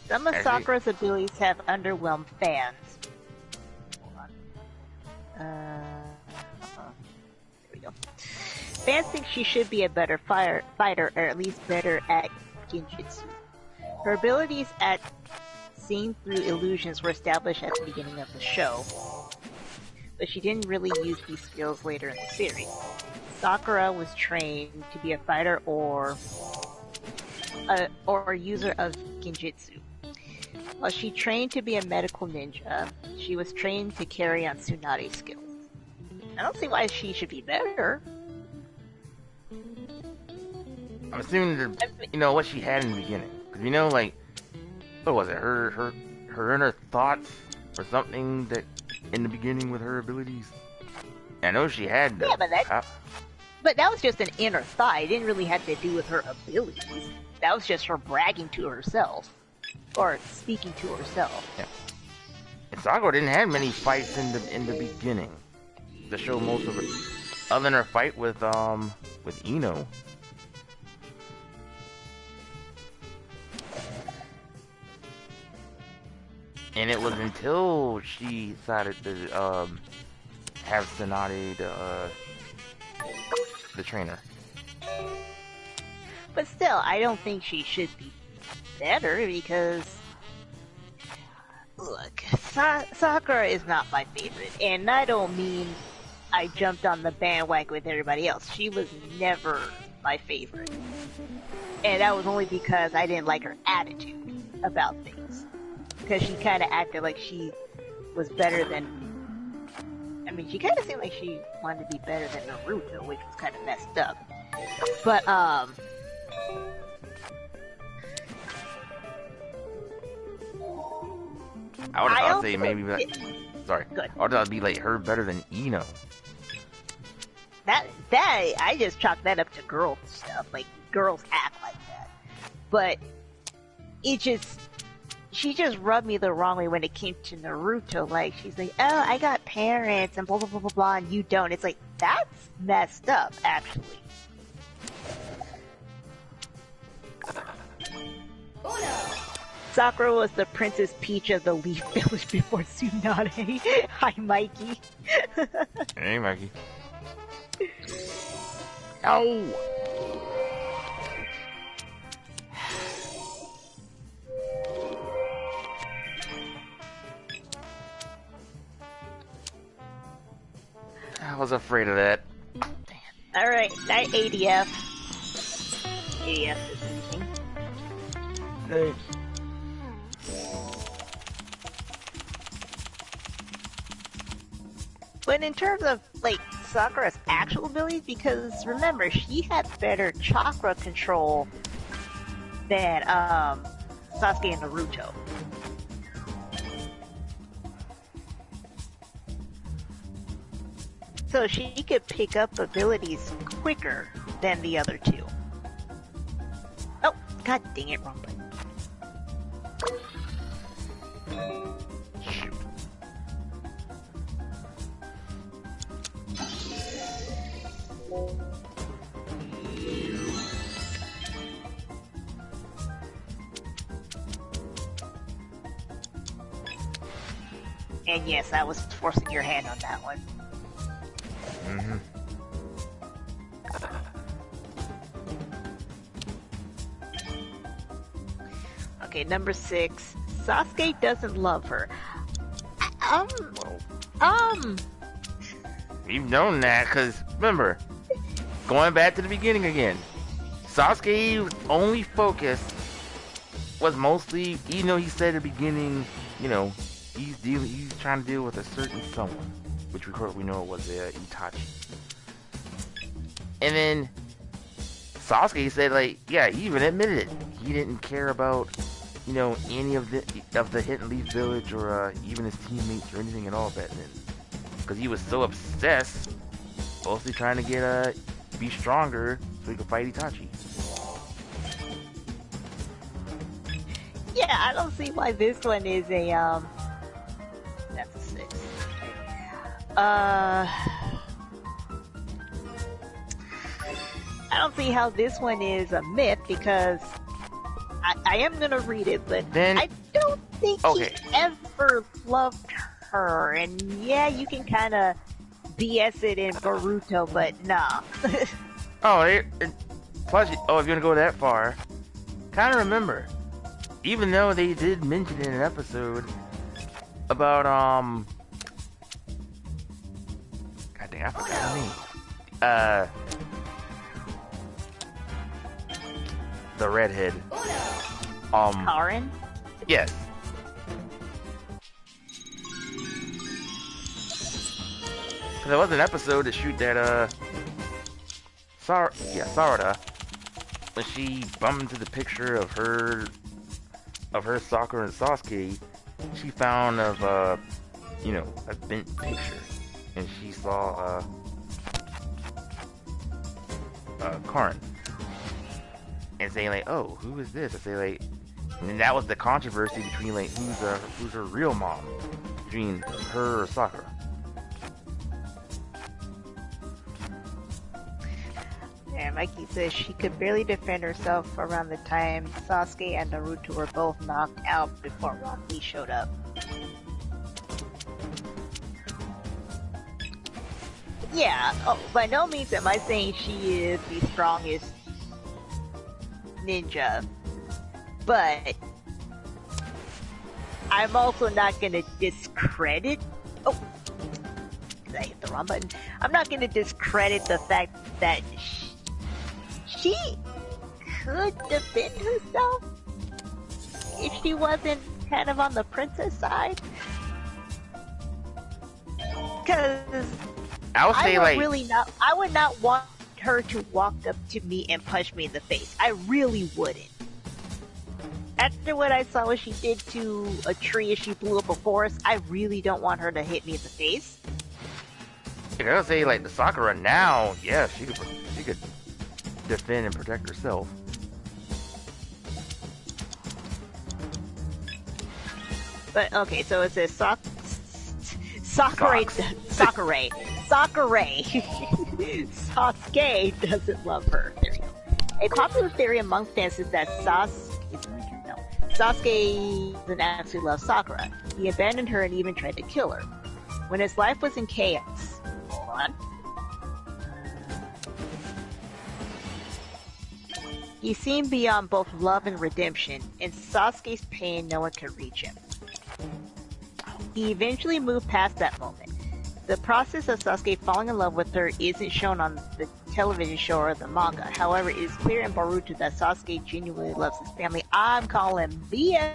Some of Sakura's abilities have underwhelmed fans. Hold on. There we go. Fans think she should be a better fighter, or at least better at Genjutsu. Her abilities at seeing through illusions were established at the beginning of the show, but she didn't really use these skills later in the series. Sakura was trained to be a fighter or a user of Genjutsu. While she trained to be a medical ninja, she was trained to carry on Tsunade skills. I don't see why she should be better. I'm assuming what she had in the beginning. Because like, what was it? Her inner thoughts or something that in the beginning with her abilities. I know she had. Yeah, but that was just an inner thought. It didn't really have to do with her abilities. That was just her bragging to herself. Or speaking to herself. Yeah. And Sakura didn't have many fights in the beginning. To show most of it, other than her fight with Ino. And it was until she decided to have Tsunade the trainer. But still, I don't think she should be better because, look, Sakura is not my favorite, and I don't mean I jumped on the bandwagon with everybody else. She was never my favorite, and that was only because I didn't like her attitude about things, because she kind of acted like she was better than, I mean, she kind of seemed like she wanted to be better than Naruto, which was kind of messed up, but I would have say maybe like, sorry. Good. I would have be like her better than Ino. That I just chalk that up to girl stuff. Like girls act like that, but she just rubbed me the wrong way when it came to Naruto. Like she's like, oh, I got parents and blah blah blah blah blah, and you don't. It's like that's messed up, actually. Sakura was the Princess Peach of the Leaf Village before Tsunade. Hi, Mikey. Hey, Mikey. Ow! I was afraid of that. Alright, that ADF. ADF is anything. Hey. But in terms of, like, Sakura's actual abilities, because remember, she had better chakra control than, Sasuke and Naruto. So she could pick up abilities quicker than the other two. Oh, god dang it, wrong button. Shoot. And yes, I was forcing your hand on that one. Mm-hmm. Okay, number 6. Sasuke doesn't love her. We've known that, because, remember, going back to the beginning again, Sasuke's only focus was mostly, even though he said at the beginning, he's trying to deal with a certain someone, which we know was Itachi. And then Sasuke said, like, yeah, he even admitted it. He didn't care about, any of the Hidden Leaf Village or even his teammates or anything at all back then, because he was so obsessed, mostly trying to get be stronger so he could fight Itachi. Yeah, I don't see why this one is a, that's a 6. I don't see how this one is a myth because I am gonna read it, but Then, I don't think okay. he ever loved her. And yeah, you can kind of BS it in Boruto, but nah. Plus, if you're gonna go that far, kind of remember, even though they did mention in an episode about God dang, I forgot her name. The redhead. Karen? Yes. Cause there was an episode to shoot that Sarada, when she bumped into the picture of her Sakura and Sasuke, she found a bent picture, and she saw Karin, and saying like, "Oh, who is this?" I say like, and then that was the controversy between like who's her real mom, between her or Sakura. Yeah, Mikey says she could barely defend herself around the time Sasuke and Naruto were both knocked out before Rock Lee showed up. Yeah, by no means am I saying she is the strongest ninja, but I'm also not gonna discredit. Oh, did I hit the wrong button? I'm not gonna discredit the fact that she could defend herself if she wasn't kind of on the princess side. Because I would not want her to walk up to me and punch me in the face. I really wouldn't. After what I saw what she did to a tree as she blew up a forest, I really don't want her to hit me in the face. I gotta say, like, the Sakura now, yeah, she could defend and protect herself. But okay, so it says Sakura Sasuke doesn't love her. There we go. A popular theory among fans is that Sasuke doesn't actually love Sakura. He abandoned her and even tried to kill her. When his life was in chaos. Hold on. He seemed beyond both love and redemption. In Sasuke's pain, no one could reach him. He eventually moved past that moment. The process of Sasuke falling in love with her isn't shown on the television show or the manga. However, it is clear in Boruto that Sasuke genuinely loves his family. I'm calling BS.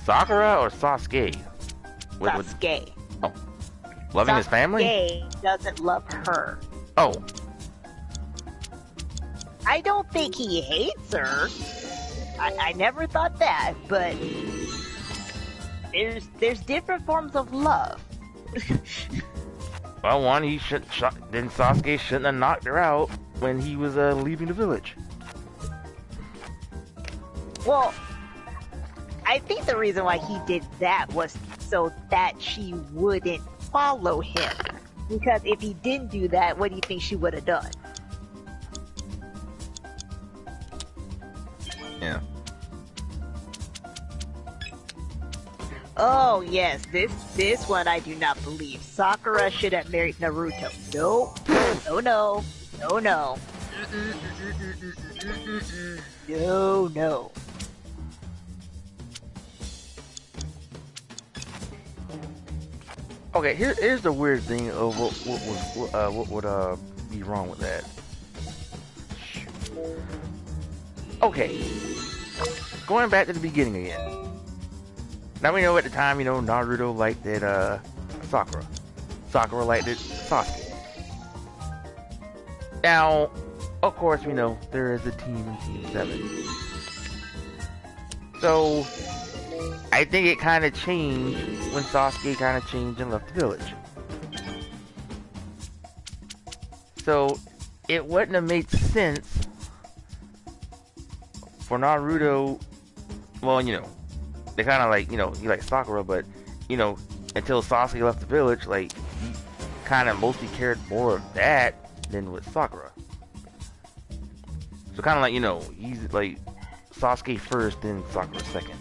Sakura or Sasuke? Sasuke. Oh. Loving his family? Sasuke doesn't love her. Oh. I don't think he hates her. I never thought that, but there's different forms of love. Well, one, then Sasuke shouldn't have knocked her out when he was leaving the village. Well, I think the reason why he did that was so that she wouldn't follow him. Because if he didn't do that, what do you think she would have done? Yeah. Oh yes, this one I do not believe. Sakura should have married Naruto. Nope. No. No. Okay, here's the weird thing of what would be wrong with that. Okay, going back to the beginning again. Now we know at the time, Naruto liked it, Sakura. Sakura liked it, Sasuke. Now, of course, we know there is a team in Team 7. So, I think it kind of changed when Sasuke kind of changed and left the village. So, it wouldn't have made sense for Naruto, well, they kind of like, he likes Sakura, but, until Sasuke left the village, like, kind of mostly cared more of that than with Sakura. So kind of like, you know, he's like Sasuke first, then Sakura second.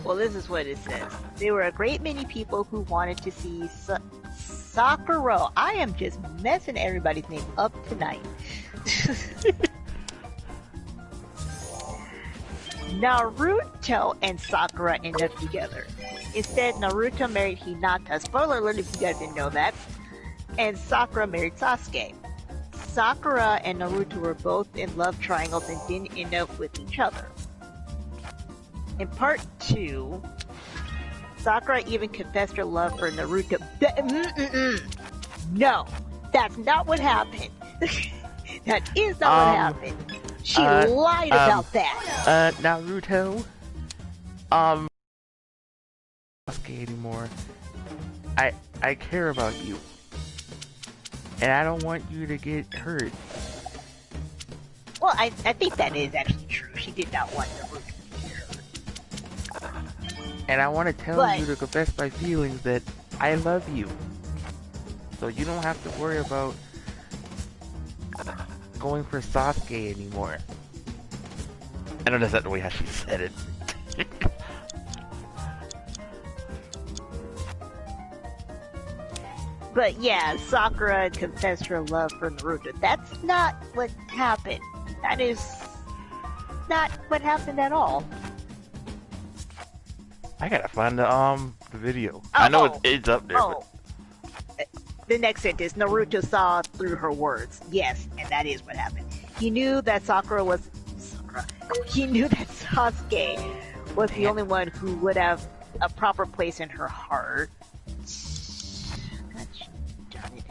Well, this is what it says. There were a great many people who wanted to see Sakura. I am just messing everybody's name up tonight. Naruto and Sakura ended up together. Instead, Naruto married Hinata. Spoiler alert if you guys didn't know that. And Sakura married Sasuke. Sakura and Naruto were both in love triangles and didn't end up with each other. In part 2, Sakura even confessed her love for Naruto. No, that's not what happened. That is not what happened. She lied about that. Naruto, Sasuke anymore. I care about you, and I don't want you to get hurt. Well, I think that is actually true. She did not want Naruto to get hurt. And I want to tell you to confess my feelings that I love you, so you don't have to worry about going for Sasuke anymore. I know that's not the way how she said it. But yeah, Sakura confessed her love for Naruto. That's not what happened. That is not what happened at all. I gotta find the video. I know it's up there. But... The next sentence, Naruto saw through her words. Yes, and that is what happened. He knew that He knew that Sasuke was the only one who would have a proper place in her heart. Gosh, darn it.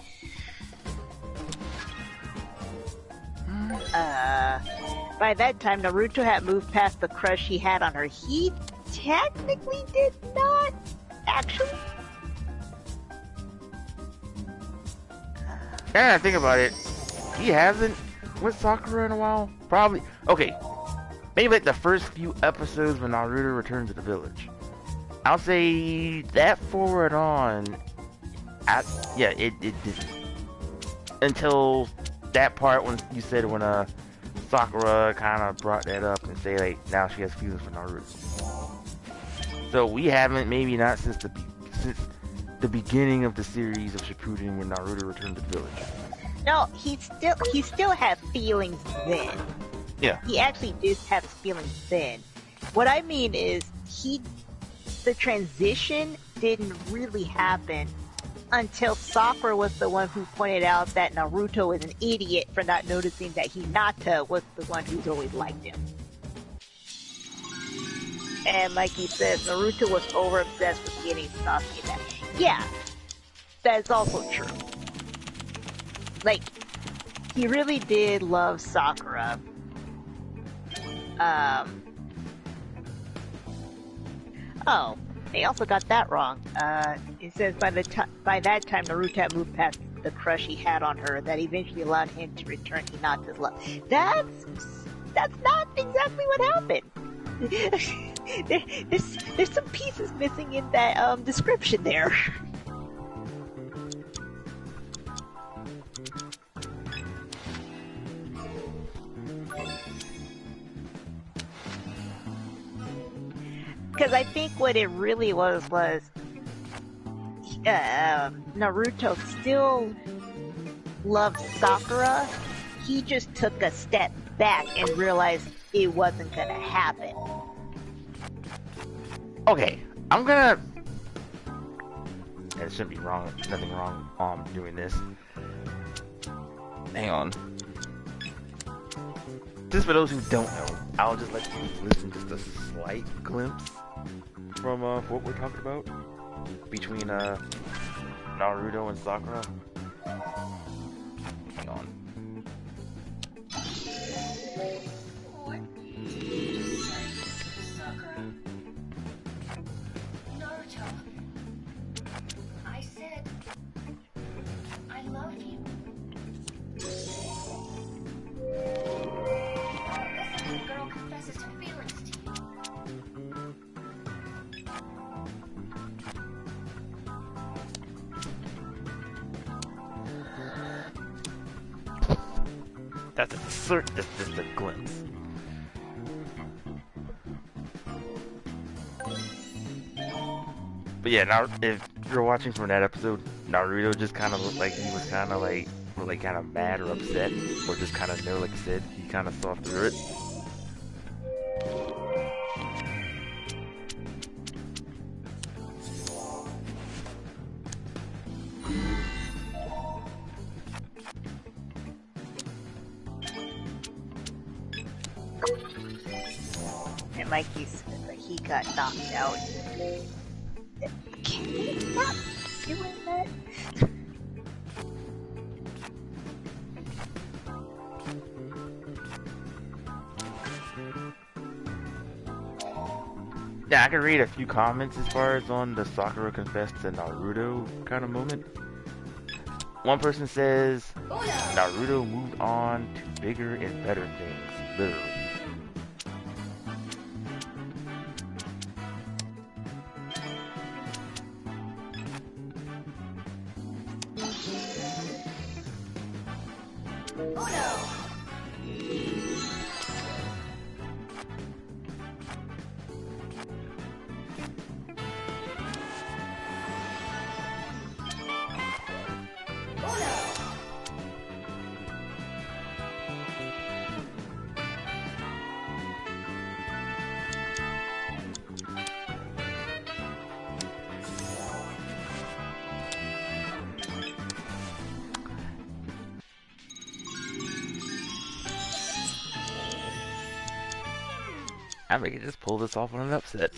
By that time, Naruto had moved past the crush he had on her. He technically did not, actually. Yeah, think about it. He hasn't with Sakura in a while. Probably. Okay. Maybe like the first few episodes when Naruto returned to the village. I'll say that forward on. Yeah, it didn't. Until that part when you said when Sakura kind of brought that up and say like now she has feelings for Naruto. So we haven't, maybe not since the beginning of the series of Shippuden when Naruto returned to the village. No, he still had feelings then. Yeah. He actually did have feelings then. What I mean is the transition didn't really happen until Sakura was the one who pointed out that Naruto was an idiot for not noticing that Hinata was the one who's always liked him. And like he says, Naruto was over-obsessed with getting Sasuke back. Yeah, that's also true. Like, he really did love Sakura. Oh, they also got that wrong. It says by that time Naruto had moved past the crush he had on her that eventually allowed him to return Hinata's love. That's not exactly what happened. There's some pieces missing in that description there. Because I think what it really was Naruto still loved Sakura. He just took a step back and realized it wasn't gonna happen. Okay, I'm gonna... It shouldn't be wrong, nothing wrong doing this. Hang on. Just for those who don't know, I'll just let you listen just a slight glimpse from what we're talking about between Naruto and Sakura. Hang on. What did you just say, Sakura? Naruto, I said I love you. Listen, the girl confesses her feelings to you. That's just a glimpse. But yeah, now if you're watching from that episode, Naruto just kind of looked like he was kind of like kind of mad or upset, or just kind of know, like I said, he kind of saw through it. And Mikey said that he got knocked out. Can we stop doing that? Yeah, I can read a few comments as far as on the Sakura confessed to Naruto kind of moment. One person says, Naruto moved on to bigger and better things, literally. I think I could just pull this off on an upset.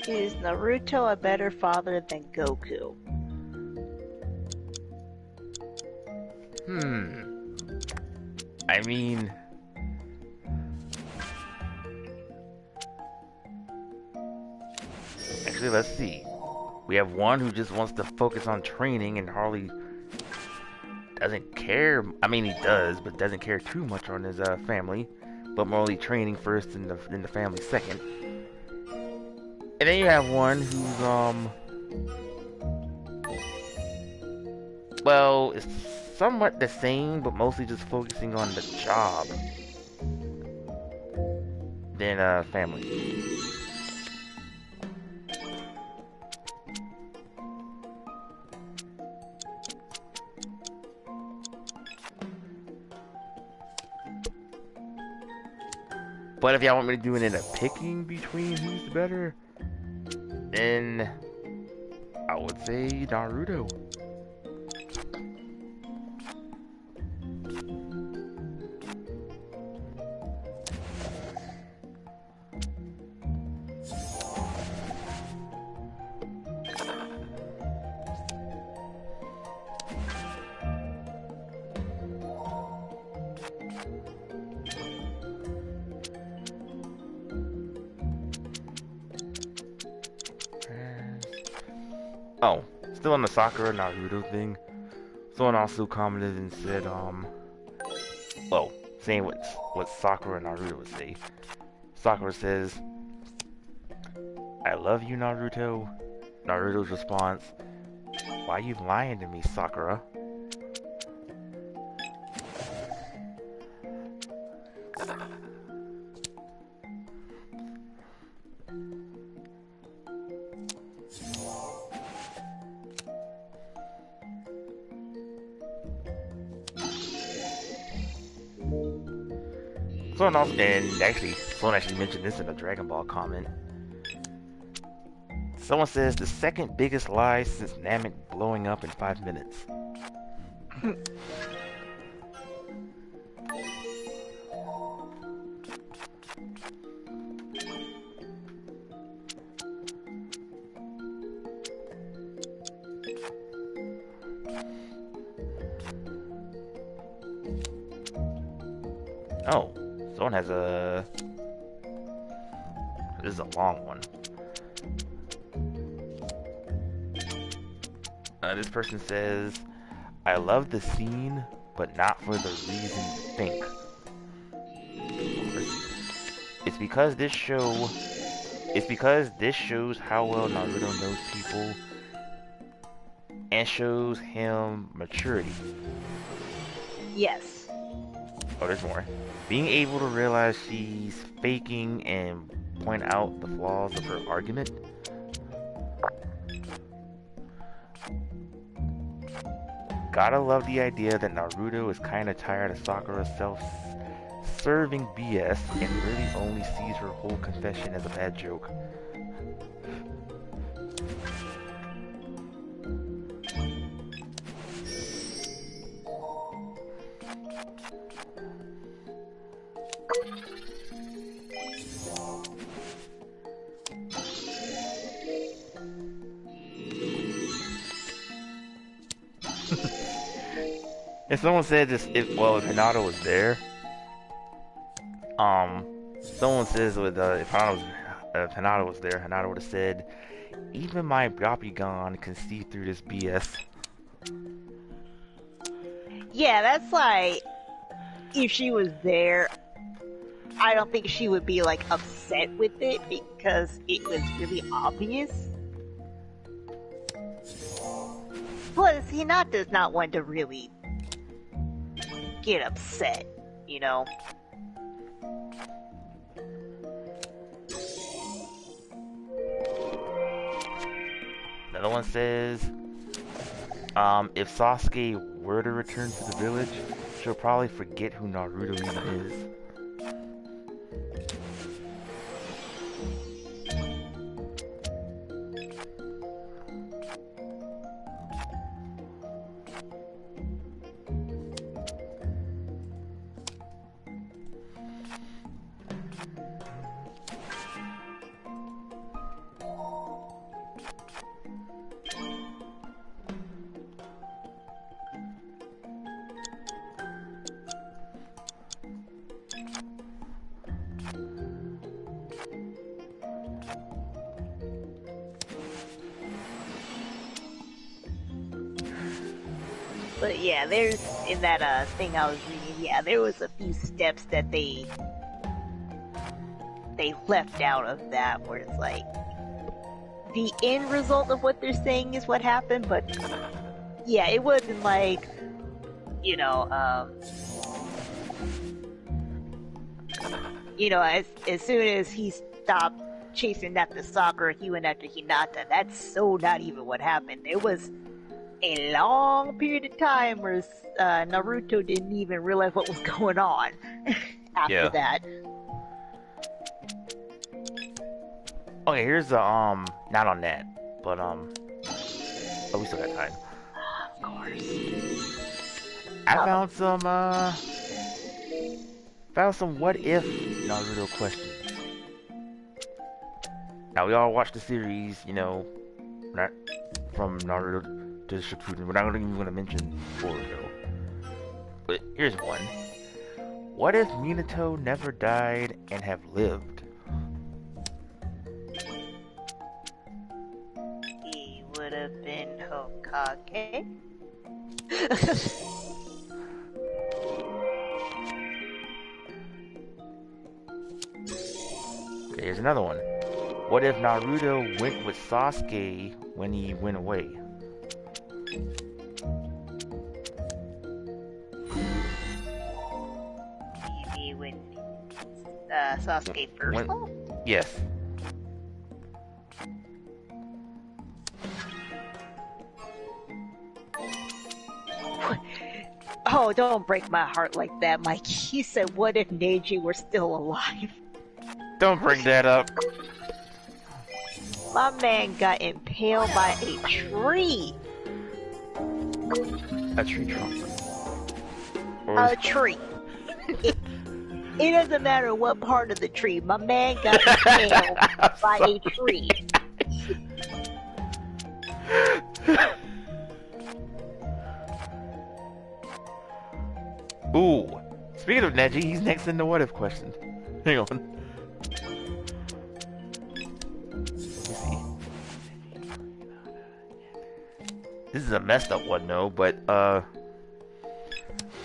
Is Naruto a better father than Goku? I mean, actually, let's see. We have one who just wants to focus on training and hardly doesn't care. I mean, he does, but doesn't care too much on his family, but more only training first and the family second. And then you have one who's well, it's somewhat the same, but mostly just focusing on the job than family. But if y'all want me to do it in a picking between who's the better, then I would say Naruto. Oh, still on the Sakura Naruto thing. Someone also commented and said, well, saying what Sakura and Naruto would say. Sakura says, I love you, Naruto. Naruto's response, why you lying to me, Sakura? Someone actually mentioned this in a Dragon Ball comment. Someone says the second biggest lie since Namek blowing up in 5 minutes. Oh, someone has a... This is a long one. This person says, I love the scene, but not for the reason you think. It's because this shows how well Naruto knows people and shows him maturity. Yes. Oh, there's more. Being able to realize she's faking and point out the flaws of her argument. Gotta love the idea that Naruto is kinda tired of Sakura's self-serving BS and really only sees her whole confession as a bad joke. If someone said this, if Hinata was there, someone says if Hinata was there, Hinata would have said, even my Byakugan can see through this BS. Yeah, that's like, if she was there, I don't think she would be like upset with it because it was really obvious. Plus, Hinata's not one to really get upset, you know? Another one says, if Sasuke were to return to the village, she'll probably forget who Naruto even is. But yeah, there's, in that thing I was reading, yeah, there was a few steps that they left out of that, where it's like, the end result of what they're saying is what happened, but yeah, it wasn't like, you know, as soon as he stopped chasing after Sakura, he went after Hinata. That's so not even what happened. There was a long period of time where Naruto didn't even realize what was going on after that. Okay, here's the not on that, but oh, we still got time. Of course. I found some what if Naruto questions. Now we all watched the series, you know, not from Naruto to Shippuden. We're not even going to mention Boruto. But here's one. What if Minato never died and have lived? He would have been Hokage. Okay, here's another one. What if Naruto went with Sasuke when he went away? Maybe when Sasuke first? Yes. Oh, don't break my heart like that, Mike. You said, what if Neji were still alive? Don't bring that up. My man got impaled by a tree. A tree trunk. A tree. It doesn't matter what part of the tree. My man got impaled by a tree. Ooh. Speaking of Neji, he's next in the what if question. Hang on. This is a messed up one, though, but,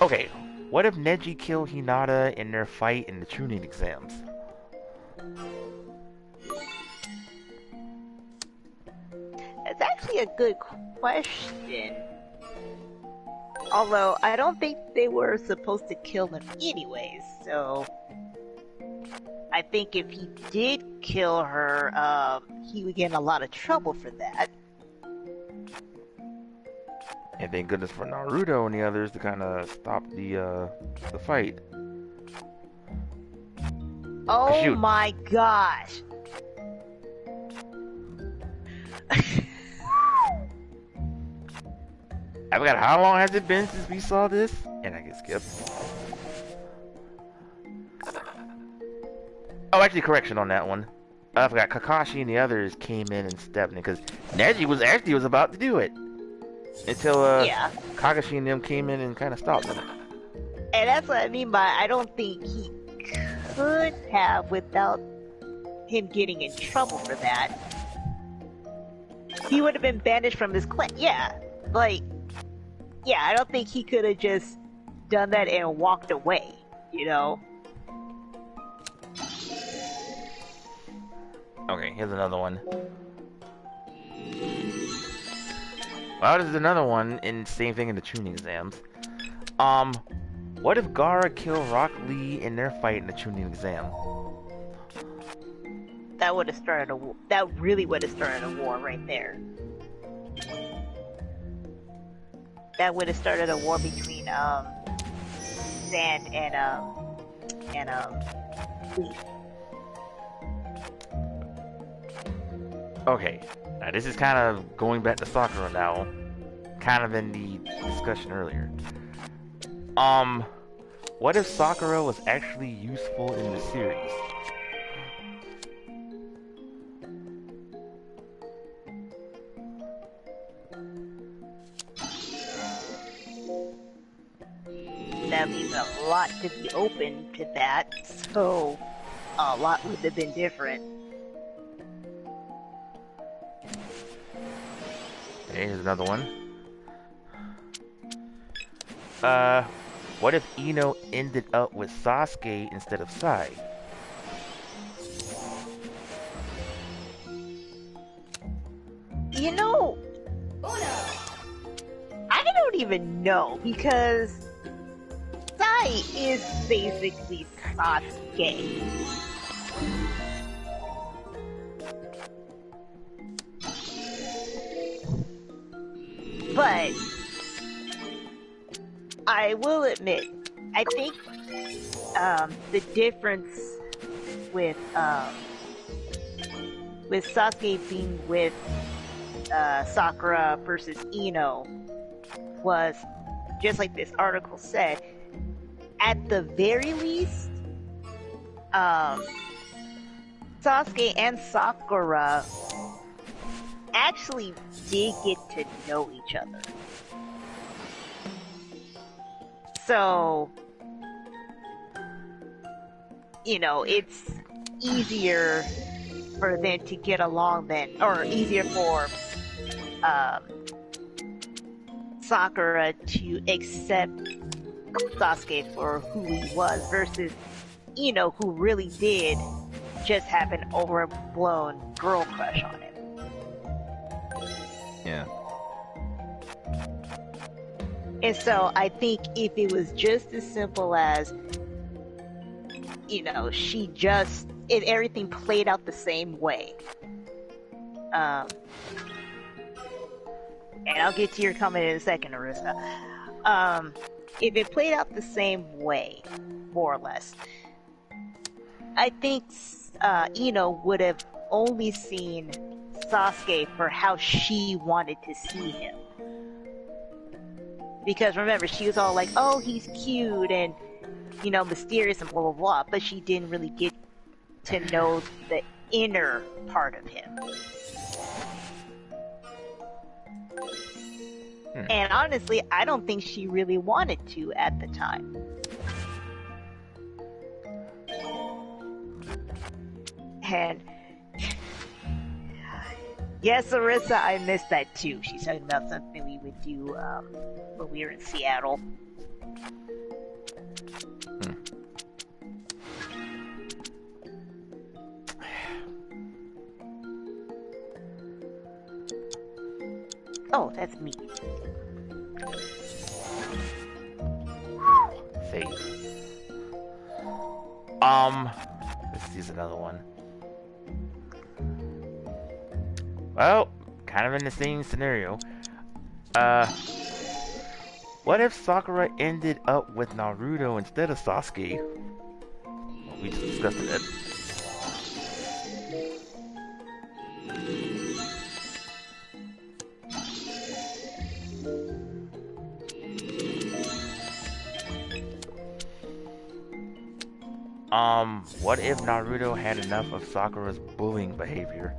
okay. What if Neji killed Hinata in their fight in the Chunin exams? It's actually a good question. Although, I don't think they were supposed to kill him anyways, so... I think if he did kill her, he would get in a lot of trouble for that. And thank goodness for Naruto and the others to kind of stop the fight. Oh Shoot. my gosh! I forgot, how long has it been since we saw this? And I get skipped. Oh, actually, correction on that one. I forgot, Kakashi and the others came in and stepped in, because Neji was about to do it. Until, yeah. Kakashi and them came in and kind of stopped them. And that's what I mean by I don't think he could have without him getting in trouble for that. He would have been banished from his clan. Yeah, like, yeah, I don't think he could have just done that and walked away, you know? Okay, here's another one. Well, this is another one, and same thing in the tuning exams. What if Gaara killed Rock Lee in their fight in the tuning exam? That would have started a war. That really would have started a war right there. That would have started a war between Sand and Leaf. Okay, now this is kind of going back to Sakura now, kind of in the discussion earlier. What if Sakura was actually useful in the series? That leaves a lot to be open to that, so a lot would have been different. Okay, here's another one. What if Ino ended up with Sasuke instead of Sai? You know, I don't even know, because Sai is basically Sasuke. But I will admit, I think the difference with Sasuke being with Sakura versus Ino was, just like this article said, at the very least, Sasuke and Sakura actually did get to know each other. So, you know, it's easier for them to get along than, or easier for Sakura to accept Sasuke for who he was versus Ino, who really did just have an overblown girl crush on him. Yeah. And so I think if it was just as simple as, you know, if everything played out the same way. And I'll get to your comment in a second, Arissa. If it played out the same way, more or less, I think Ino would have only seen Sasuke for how she wanted to see him. Because remember, she was all like, oh, he's cute and, you know, mysterious and blah, blah, blah. But she didn't really get to know the inner part of him. And honestly, I don't think she really wanted to at the time. And yes, Arissa, I missed that too. She's talking about something we would do when we were in Seattle. Oh, that's me. Save. Let's use another one. Well, kind of in the same scenario. What if Sakura ended up with Naruto instead of Sasuke? Well, we just discussed it. What if Naruto had enough of Sakura's bullying behavior?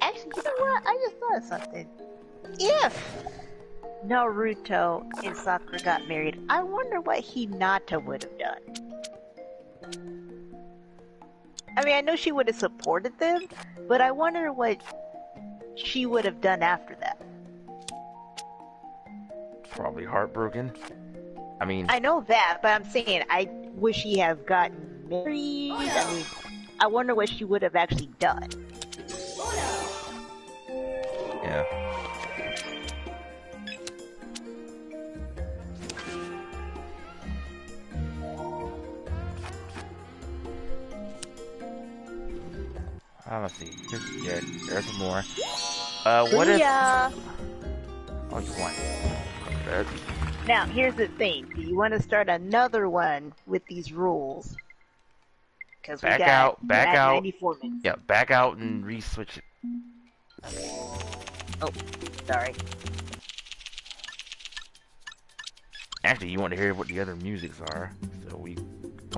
Actually, you know what? I just thought of something. If Naruto and Sakura got married, I wonder what Hinata would have done. I mean, I know she would have supported them, but I wonder what she would have done after that. Probably heartbroken. I mean, I know that, but I'm saying, would she have gotten married? I mean, I wonder what she would have actually done. yeah. Let's see. Yeah, there's some more. What if... Yeah. Oh, you want... Now, here's the thing. Do you want to start another one with these rules? Because we got back out. 94 minutes. Yeah, back out and re-switch it. Oh, sorry. Actually, you want to hear what the other musics are, so we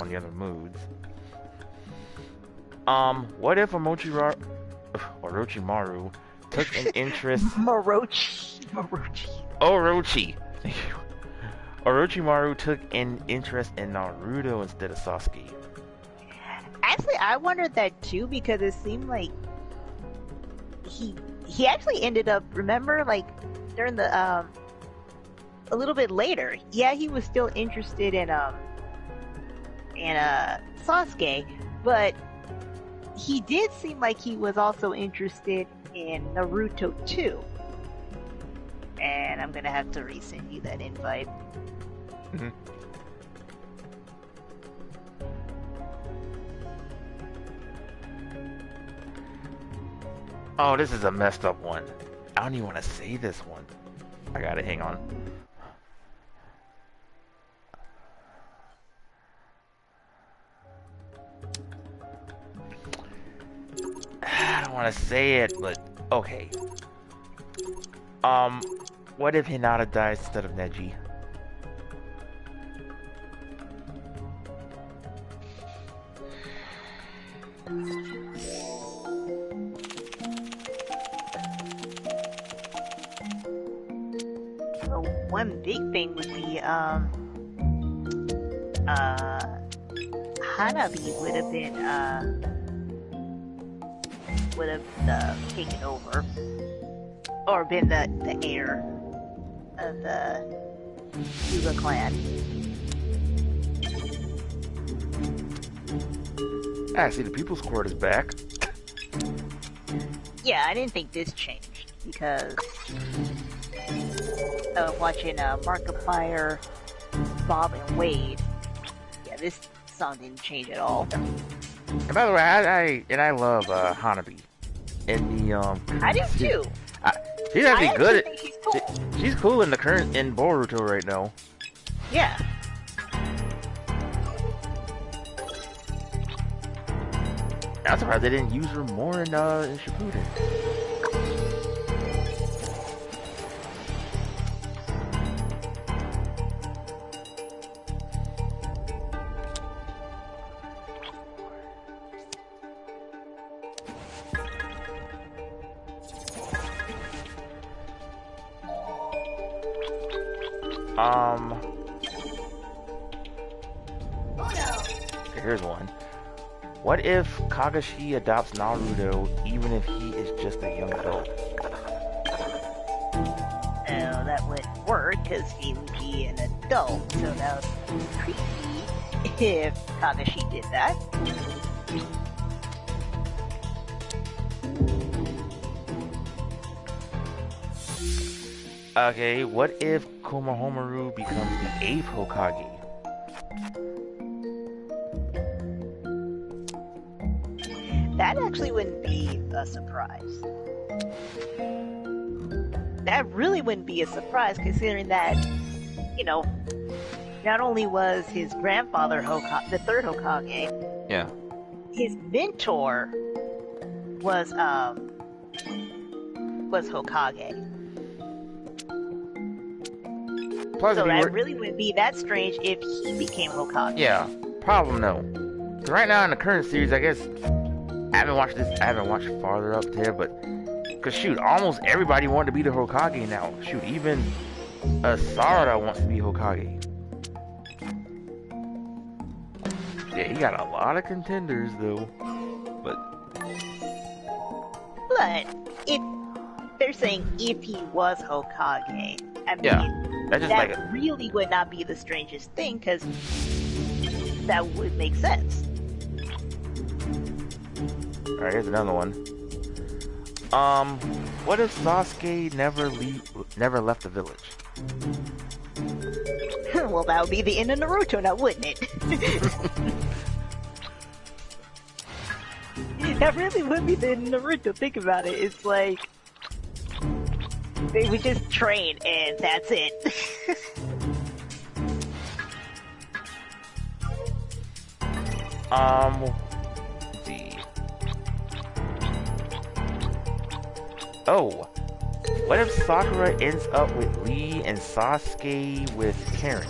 on the other moods. What if Orochimaru took an interest... Orochi. Orochimaru took an interest in Naruto instead of Sasuke. Actually, I wondered that too, because it seemed like he actually ended up, remember, like, during the, a little bit later, yeah, he was still interested in Sasuke, but he did seem like he was also interested in Naruto too. And I'm gonna have to resend you that invite. Mm-hmm. Oh, this is a messed up one. I don't even want to say this one. I gotta hang on. I don't want to say it, but okay. What if Hinata dies instead of Neji? So one big thing would be Hanabi would have taken over, or been the heir of the Hyuga clan. Ah, see, the People's Court is back. Yeah, I didn't think this changed because of watching Markiplier, Bob, and Wade. Yeah, this song didn't change at all. And by the way, I love Hanabi. In the I do too. She's actually good. Think she's cool. She's cool in Boruto right now. Yeah. I'm surprised they didn't use her more in Shippuden. Here's one. What if Kakashi adopts Naruto even if he is just a young adult? No, that wouldn't work because he would be an adult, so that would be creepy if Kakashi did that. Okay, what if Konohamaru becomes the 8th Hokage? That actually wouldn't be a surprise. That really wouldn't be a surprise considering that, you know, not only was his grandfather the 3rd Hokage, Yeah. his mentor was Hokage. Plus, So that really wouldn't be that strange if he became Hokage. Yeah, problem no. So right now in the current series, I guess I haven't watched farther up there, but cause shoot, almost everybody wanted to be the Hokage now. Shoot, even Sarada wants to be Hokage. Yeah, he got a lot of contenders though, but if they're saying if he was Hokage, I mean, yeah, that's just that like really would not be the strangest thing, because that would make sense. Alright, here's another one. What if Sasuke never left the village? Well, that would be the end of Naruto now, wouldn't it? That really would be the end of Naruto, think about it. It's like they would just train and that's it. Let's see. Oh, what if Sakura ends up with Lee and Sasuke with Karen?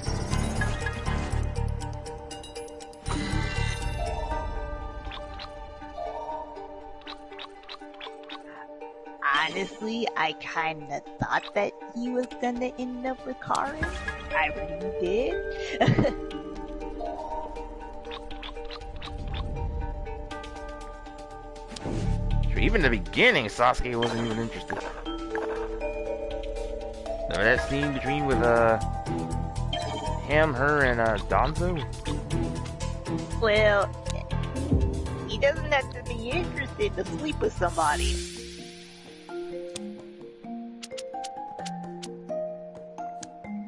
Honestly, I kinda thought that he was gonna end up with Karen. I really did. Even in the beginning, Sasuke wasn't even interested. Remember that scene between with him, her, and Danzo? Well, he doesn't have to be interested to sleep with somebody.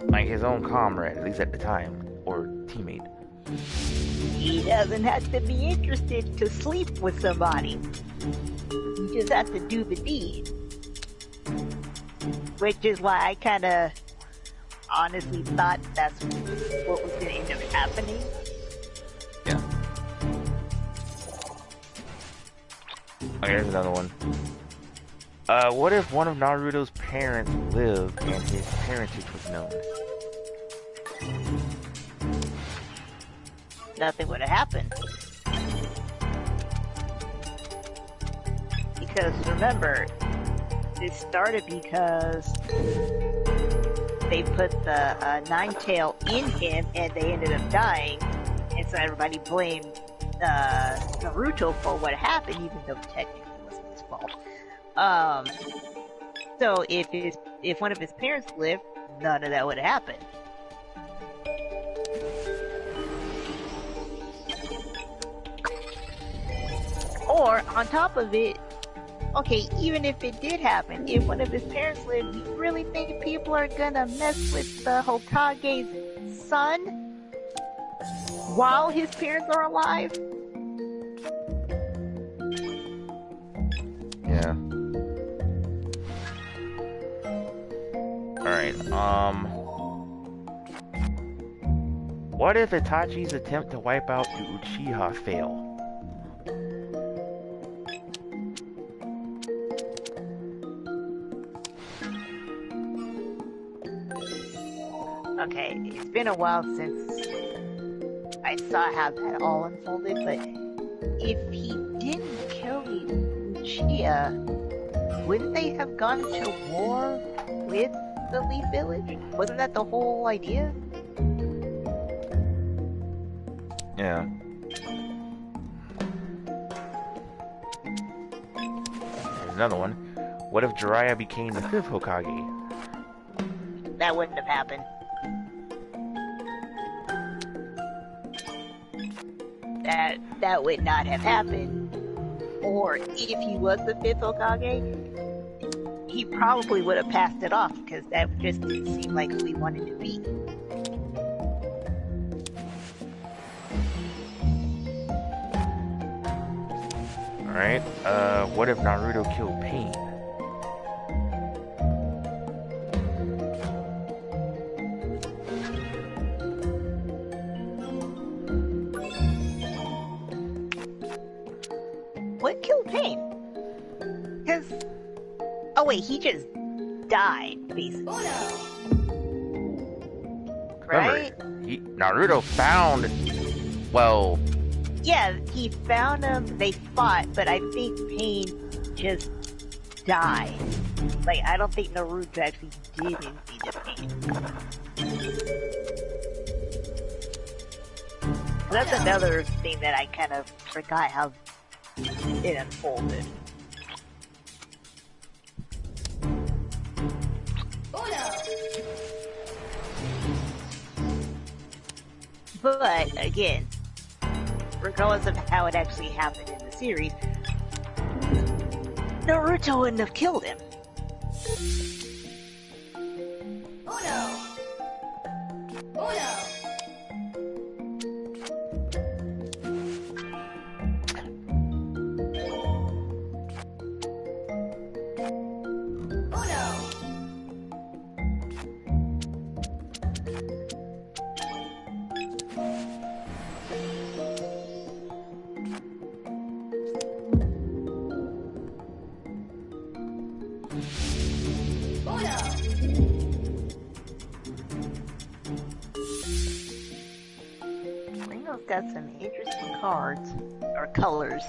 Like his own comrade, at least at the time, or teammate. He doesn't have to be interested to sleep with somebody. You just have to do the deed. Which is why I kinda honestly thought that's what was gonna end up happening. Yeah. Okay, here's another one. What if one of Naruto's parents lived and his parentage was known? Nothing would have happened. Because remember, this started because they put the Nine-Tail in him and they ended up dying, and so everybody blamed Naruto for what happened, even though technically it wasn't his fault. So if one of his parents lived, none of that would have happened. Or on top of it, okay, even if it did happen, if one of his parents lived, do you really think people are gonna mess with the Hokage's son while his parents are alive? Yeah. Alright, what if Itachi's attempt to wipe out the Uchiha fail? Okay, it's been a while since I saw how that all unfolded, but if he didn't kill the Uchiha, wouldn't they have gone to war with the Leaf Village? Wasn't that the whole idea? Yeah. another one. What if Jiraiya became the 5th Hokage? That wouldn't have happened. That would not have happened. Or if he was the 5th Hokage, he probably would have passed it off because that just didn't seem like who he wanted to be. Alright, what if Naruto killed Pain? What killed Pain? Because... Oh wait, he just died, basically. Right? Remember, Naruto found... Well... Yeah, he found him, they fought, but I think Pain just died. Like, I don't think Naruto actually did anything to Pain. That's another thing that I kind of forgot how it unfolded. But, again, regardless of how it actually happened in the series, Naruto wouldn't have killed him. Oh no! Oh no! Ringo's got some interesting cards, or colors.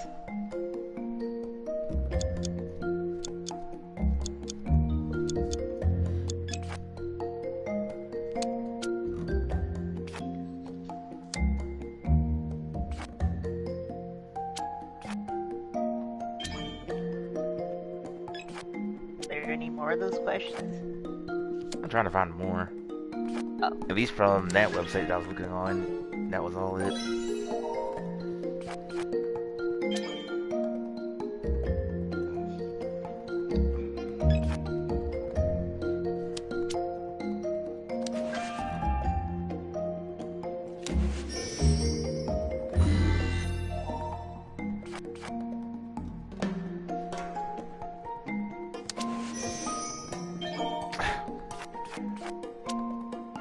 Are there any more of those questions? I'm trying to find more. Oh. At least from that website that I was looking on, that was all it.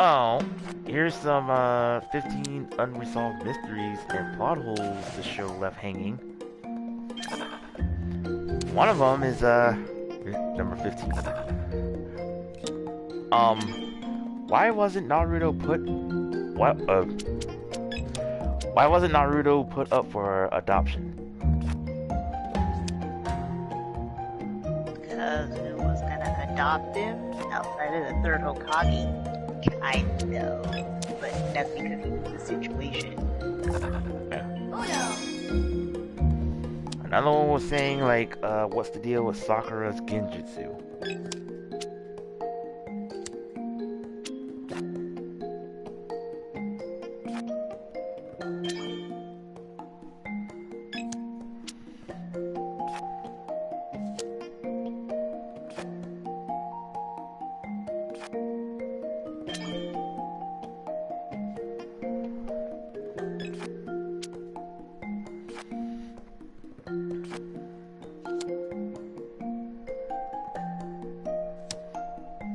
Oh, here's some 15 unresolved mysteries and plot holes the show left hanging. One of them is number 15. Why wasn't Naruto put up for adoption? Because who was gonna adopt him outside of the 3rd Hokage? I know, but that's because he was the situation. Yeah. Another one was saying, like, what's the deal with Sakura's genjutsu?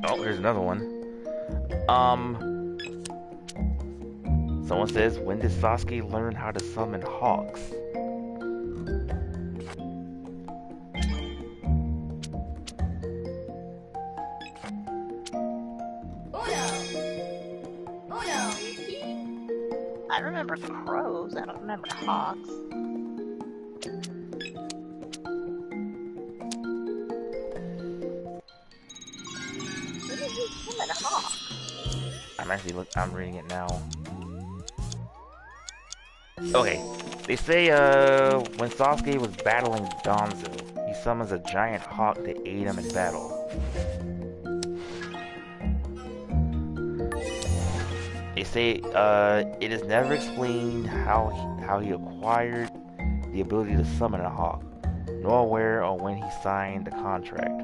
Oh, here's another one. Someone says, when did Sasuke learn how to summon hawks? I remember crows, I don't remember hawks. When did he summon a hawk? I'm reading it now. Okay, they say when Sasuke was battling Danzo, he summons a giant hawk to aid him in battle. They say it is never explained how he acquired the ability to summon a hawk, nor where or when he signed the contract.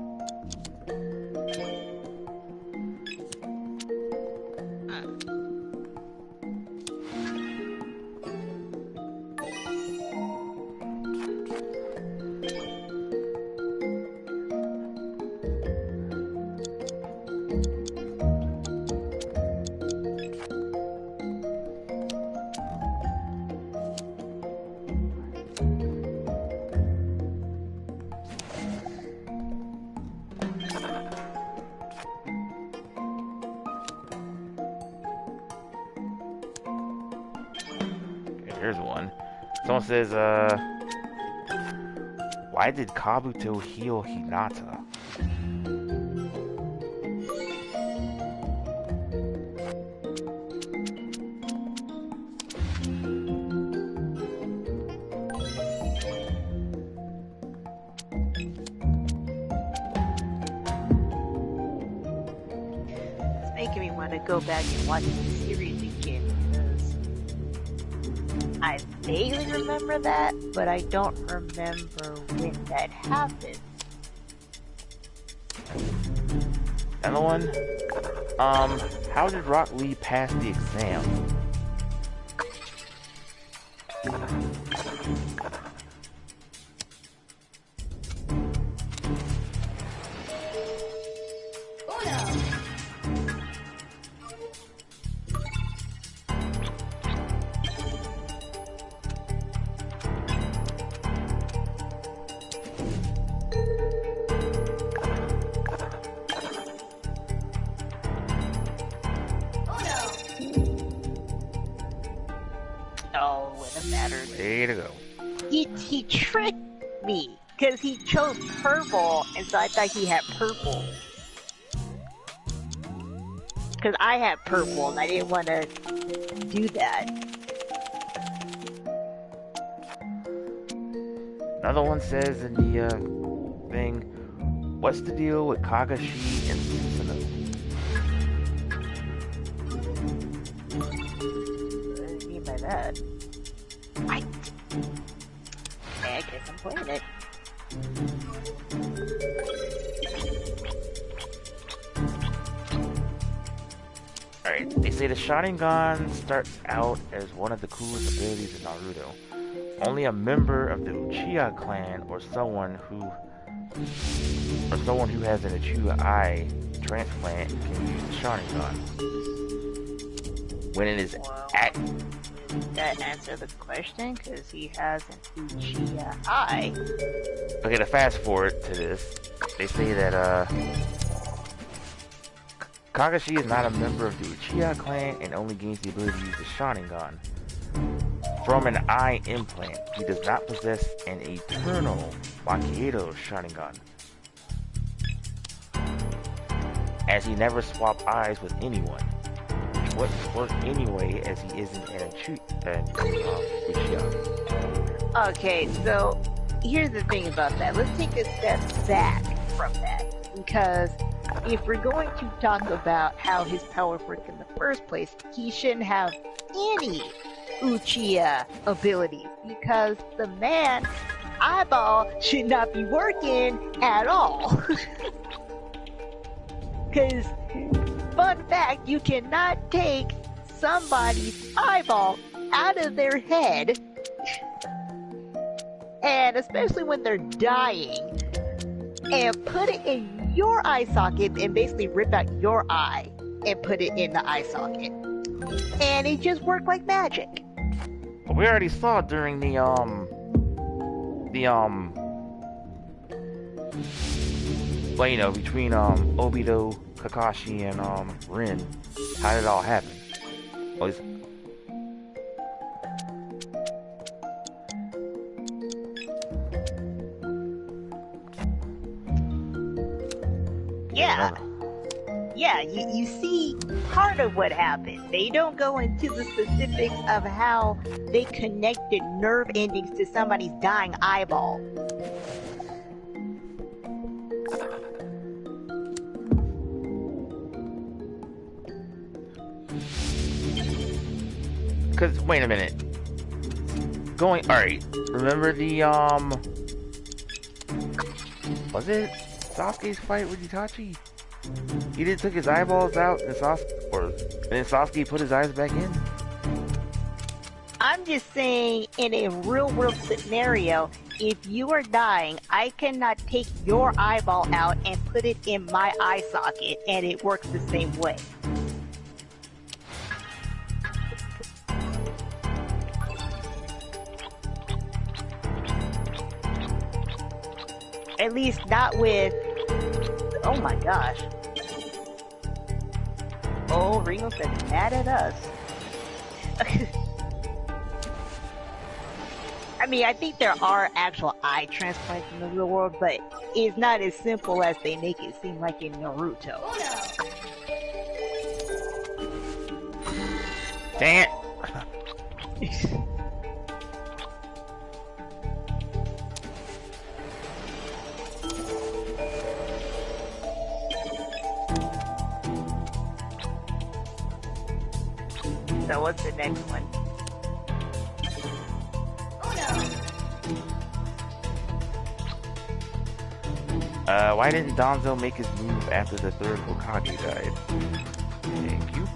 Here's one. Someone says, why did Kabuto heal Hinata? It's making me want to go back and watch the series again. I vaguely remember that, but I don't remember when that happened. Another one. How did Rock Lee pass the exam? Oh, when it mattered. Way to go. He tricked me, because he chose purple, and so I thought he had purple. Because I had purple, and I didn't want to do that. Another one says in the thing, what's the deal with Kagashi and Susanoo? What do you mean by that? Okay, I guess I'm playing it. Alright, they say the Sharingan starts out as one of the coolest abilities in Naruto. Only a member of the Uchiha clan or someone who has an Uchiha eye transplant can use the Sharingan. When it is Did that answer the question? Because he has an Uchiha eye. Okay, to fast forward to this, they say that Kagashi is not a member of the Uchiha clan and only gains the ability to use the Sharingan from an eye implant. He does not possess an eternal Makiedo Sharingan, as he never swapped eyes with anyone, which wouldn't work anyway as he isn't an Uchiha. Okay, so here's the thing about that. Let's take a step back from that, because if we're going to talk about how his powers work in the first place, he shouldn't have any Uchiha abilities, because the man eyeball should not be working at all. Because, fun fact, you cannot take somebody's eyeball out of their head, and especially when they're dying, and put it in your eye socket and basically rip out your eye and put it in the eye socket. And it just worked like magic. But we already saw during the well, you know, between Obito, Kakashi, and Rin, how did it all happen? Well, Yeah, you see part of what happened. They don't go into the specifics of how they connected nerve endings to somebody's dying eyeball. Cause wait a minute. Alright. Remember the was it Sasuke's fight with Itachi? He did took his eyeballs out and then Sasuke put his eyes back in? I'm just saying, in a real world scenario, if you are dying, I cannot take your eyeball out and put it in my eye socket, and it works the same way. At least not with... Oh my gosh. Oh, Ringo's been mad at us. I mean, I think there are actual eye transplants in the real world, but it's not as simple as they make it seem like in Naruto. Dang it! So what's the next one? Why didn't Danzo make his move after the third Hokage died? Thank you.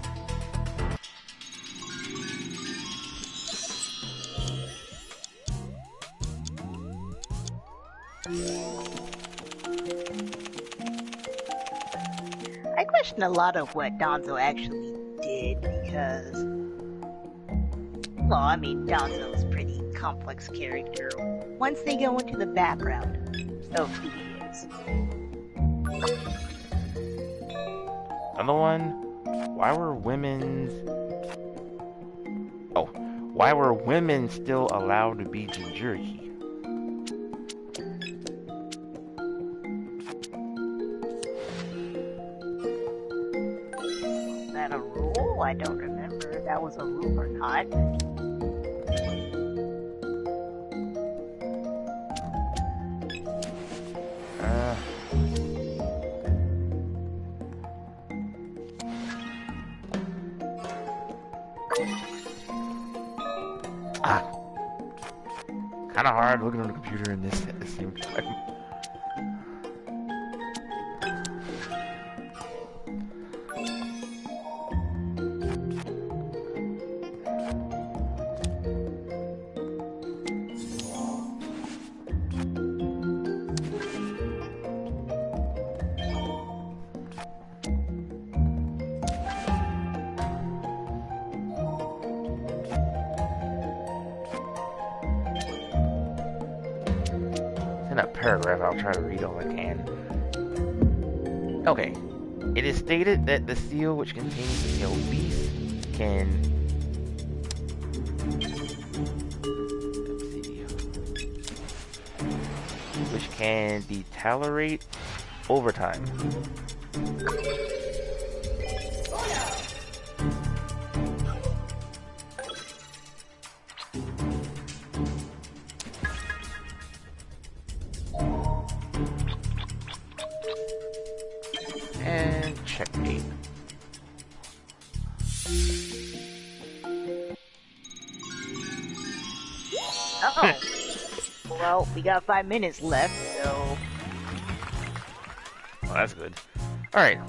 I question a lot of what Danzo actually did because, well, I mean, Danzo's a pretty complex character once they go into the background of who he is. Another one. Why were women still allowed to be Jinchuriki? Is that a rule? I don't remember if that was a rule or not. Kind of hard looking on the computer in this at the same time. In that paragraph, I'll try to read all I can. Okay. It is stated that the seal which contains the tail beast can... Let's see. Which can decelerate over time. And checkmate. Oh. Well, we got 5 minutes left, so... Well, that's good. Alright.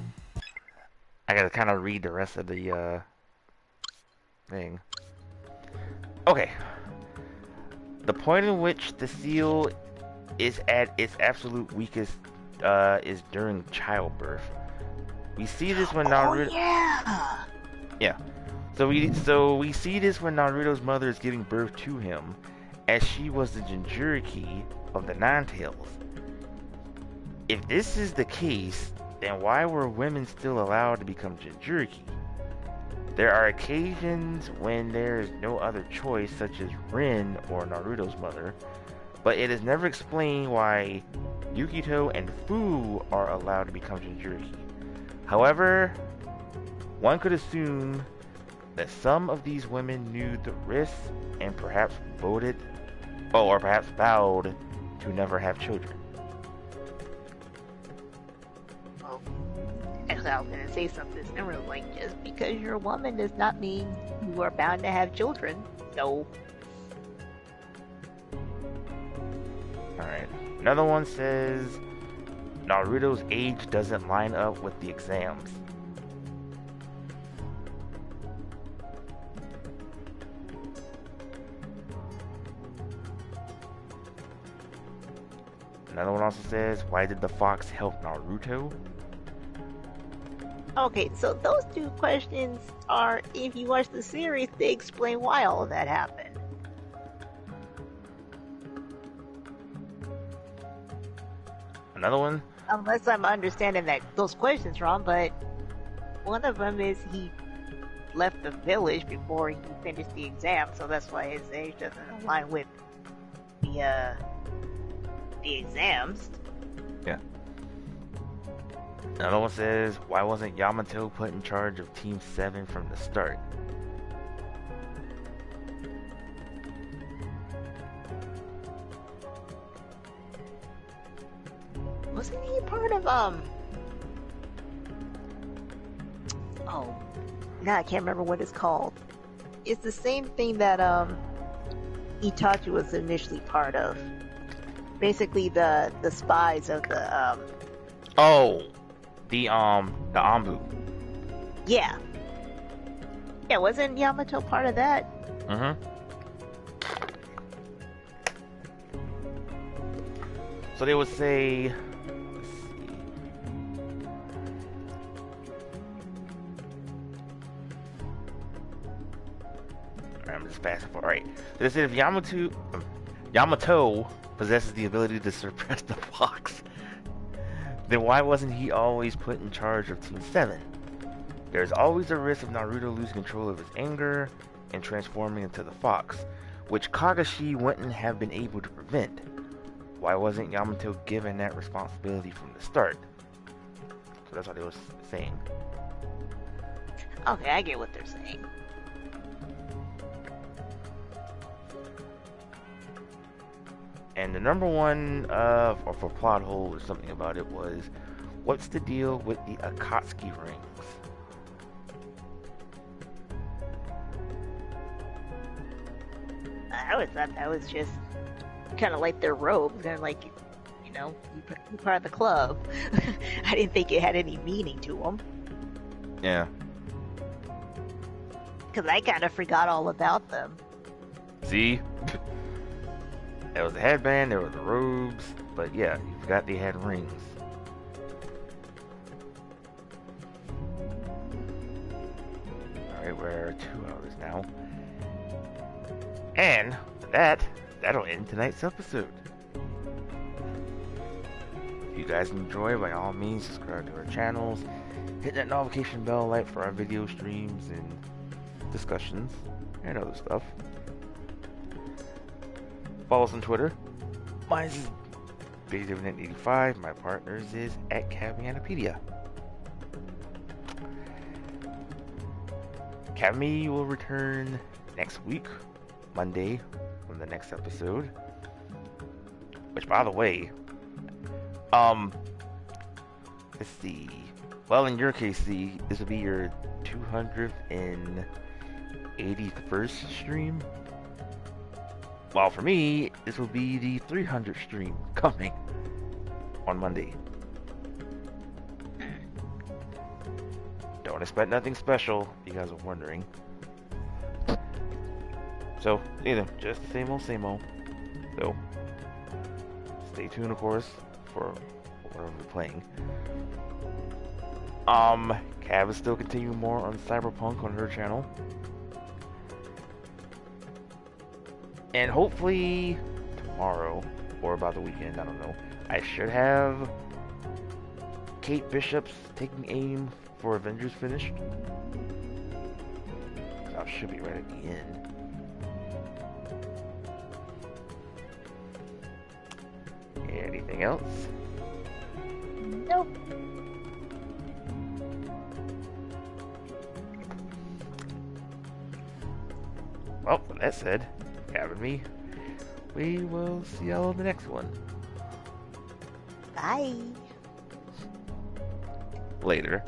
I gotta kind of read the rest of the, thing. Okay. The point in which the seal is at its absolute weakest, is during childbirth. We see this when Naruto... Oh, yeah! Yeah. So we see this when Naruto's mother is giving birth to him, as she was the Jinchuriki of the Nine-Tails. If this is the case, then why were women still allowed to become Jinchuriki? There are occasions when there is no other choice, such as Rin or Naruto's mother, but it is never explained why Yukito and Fu are allowed to become Jinchuriki. However, one could assume that some of these women knew the risks and perhaps vowed to never have children. Actually, I was gonna say something similar, like just because you're a woman does not mean you are bound to have children. No. Alright. Another one says Naruto's age doesn't line up with the exams. Another one also says, why did the fox help Naruto? Okay, so those two questions are, if you watch the series, they explain why all of that happened. Another one? Unless I'm understanding that those questions wrong, but one of them is he left the village before he finished the exam, so that's why his age doesn't align with the exams. Yeah. Another one says, why wasn't Yamato put in charge of Team 7 from the start? Wasn't he part of, oh, now I can't remember what it's called. It's the same thing that, Itachi was initially part of. Basically the spies of the, Oh! The Ambu. Yeah. Yeah, wasn't Yamato part of that? Mm-hmm. So they would say, let's see. Alright, I'm just passing for. Alright. So they said if Yamato possesses the ability to suppress the fox, then why wasn't he always put in charge of Team 7? There's always a risk of Naruto losing control of his anger and transforming into the fox, which Kakashi wouldn't have been able to prevent. Why wasn't Yamato given that responsibility from the start? So that's what they was saying. Okay, I get what they're saying. And the number one or for plot hole or something about it was, what's the deal with the Akatsuki rings? I always thought that was just kind of like their robes, and like, you know, you part of the club. I didn't think it had any meaning to them. Yeah. Because I kind of forgot all about them. See? There was a headband, there were the robes, but yeah, you forgot they had rings. Alright, we're 2 hours now. And that'll end tonight's episode. If you guys enjoy, by all means, subscribe to our channels, hit that notification bell light for our video streams and discussions and other stuff. Follow us on Twitter. Mine is BigDW2285. My partner's is at Cabbitness1983. Cabby will return next week, Monday, from the next episode. Which, by the way, let's see. Well, in your case, this will be your 281st stream. Well, for me, this will be the 300th stream coming on Monday. Don't expect nothing special, if you guys are wondering. So, just the same old, same old. So, stay tuned, of course, for whatever we're playing. Cav is still continuing more on Cyberpunk on her channel. And hopefully tomorrow, or by the weekend, I don't know, I should have Kate Bishop's Taking Aim for Avengers finished. So I should be right at the end. Anything else? Nope. Well, with that said, having me, we will see y'all in the next one. Bye. later.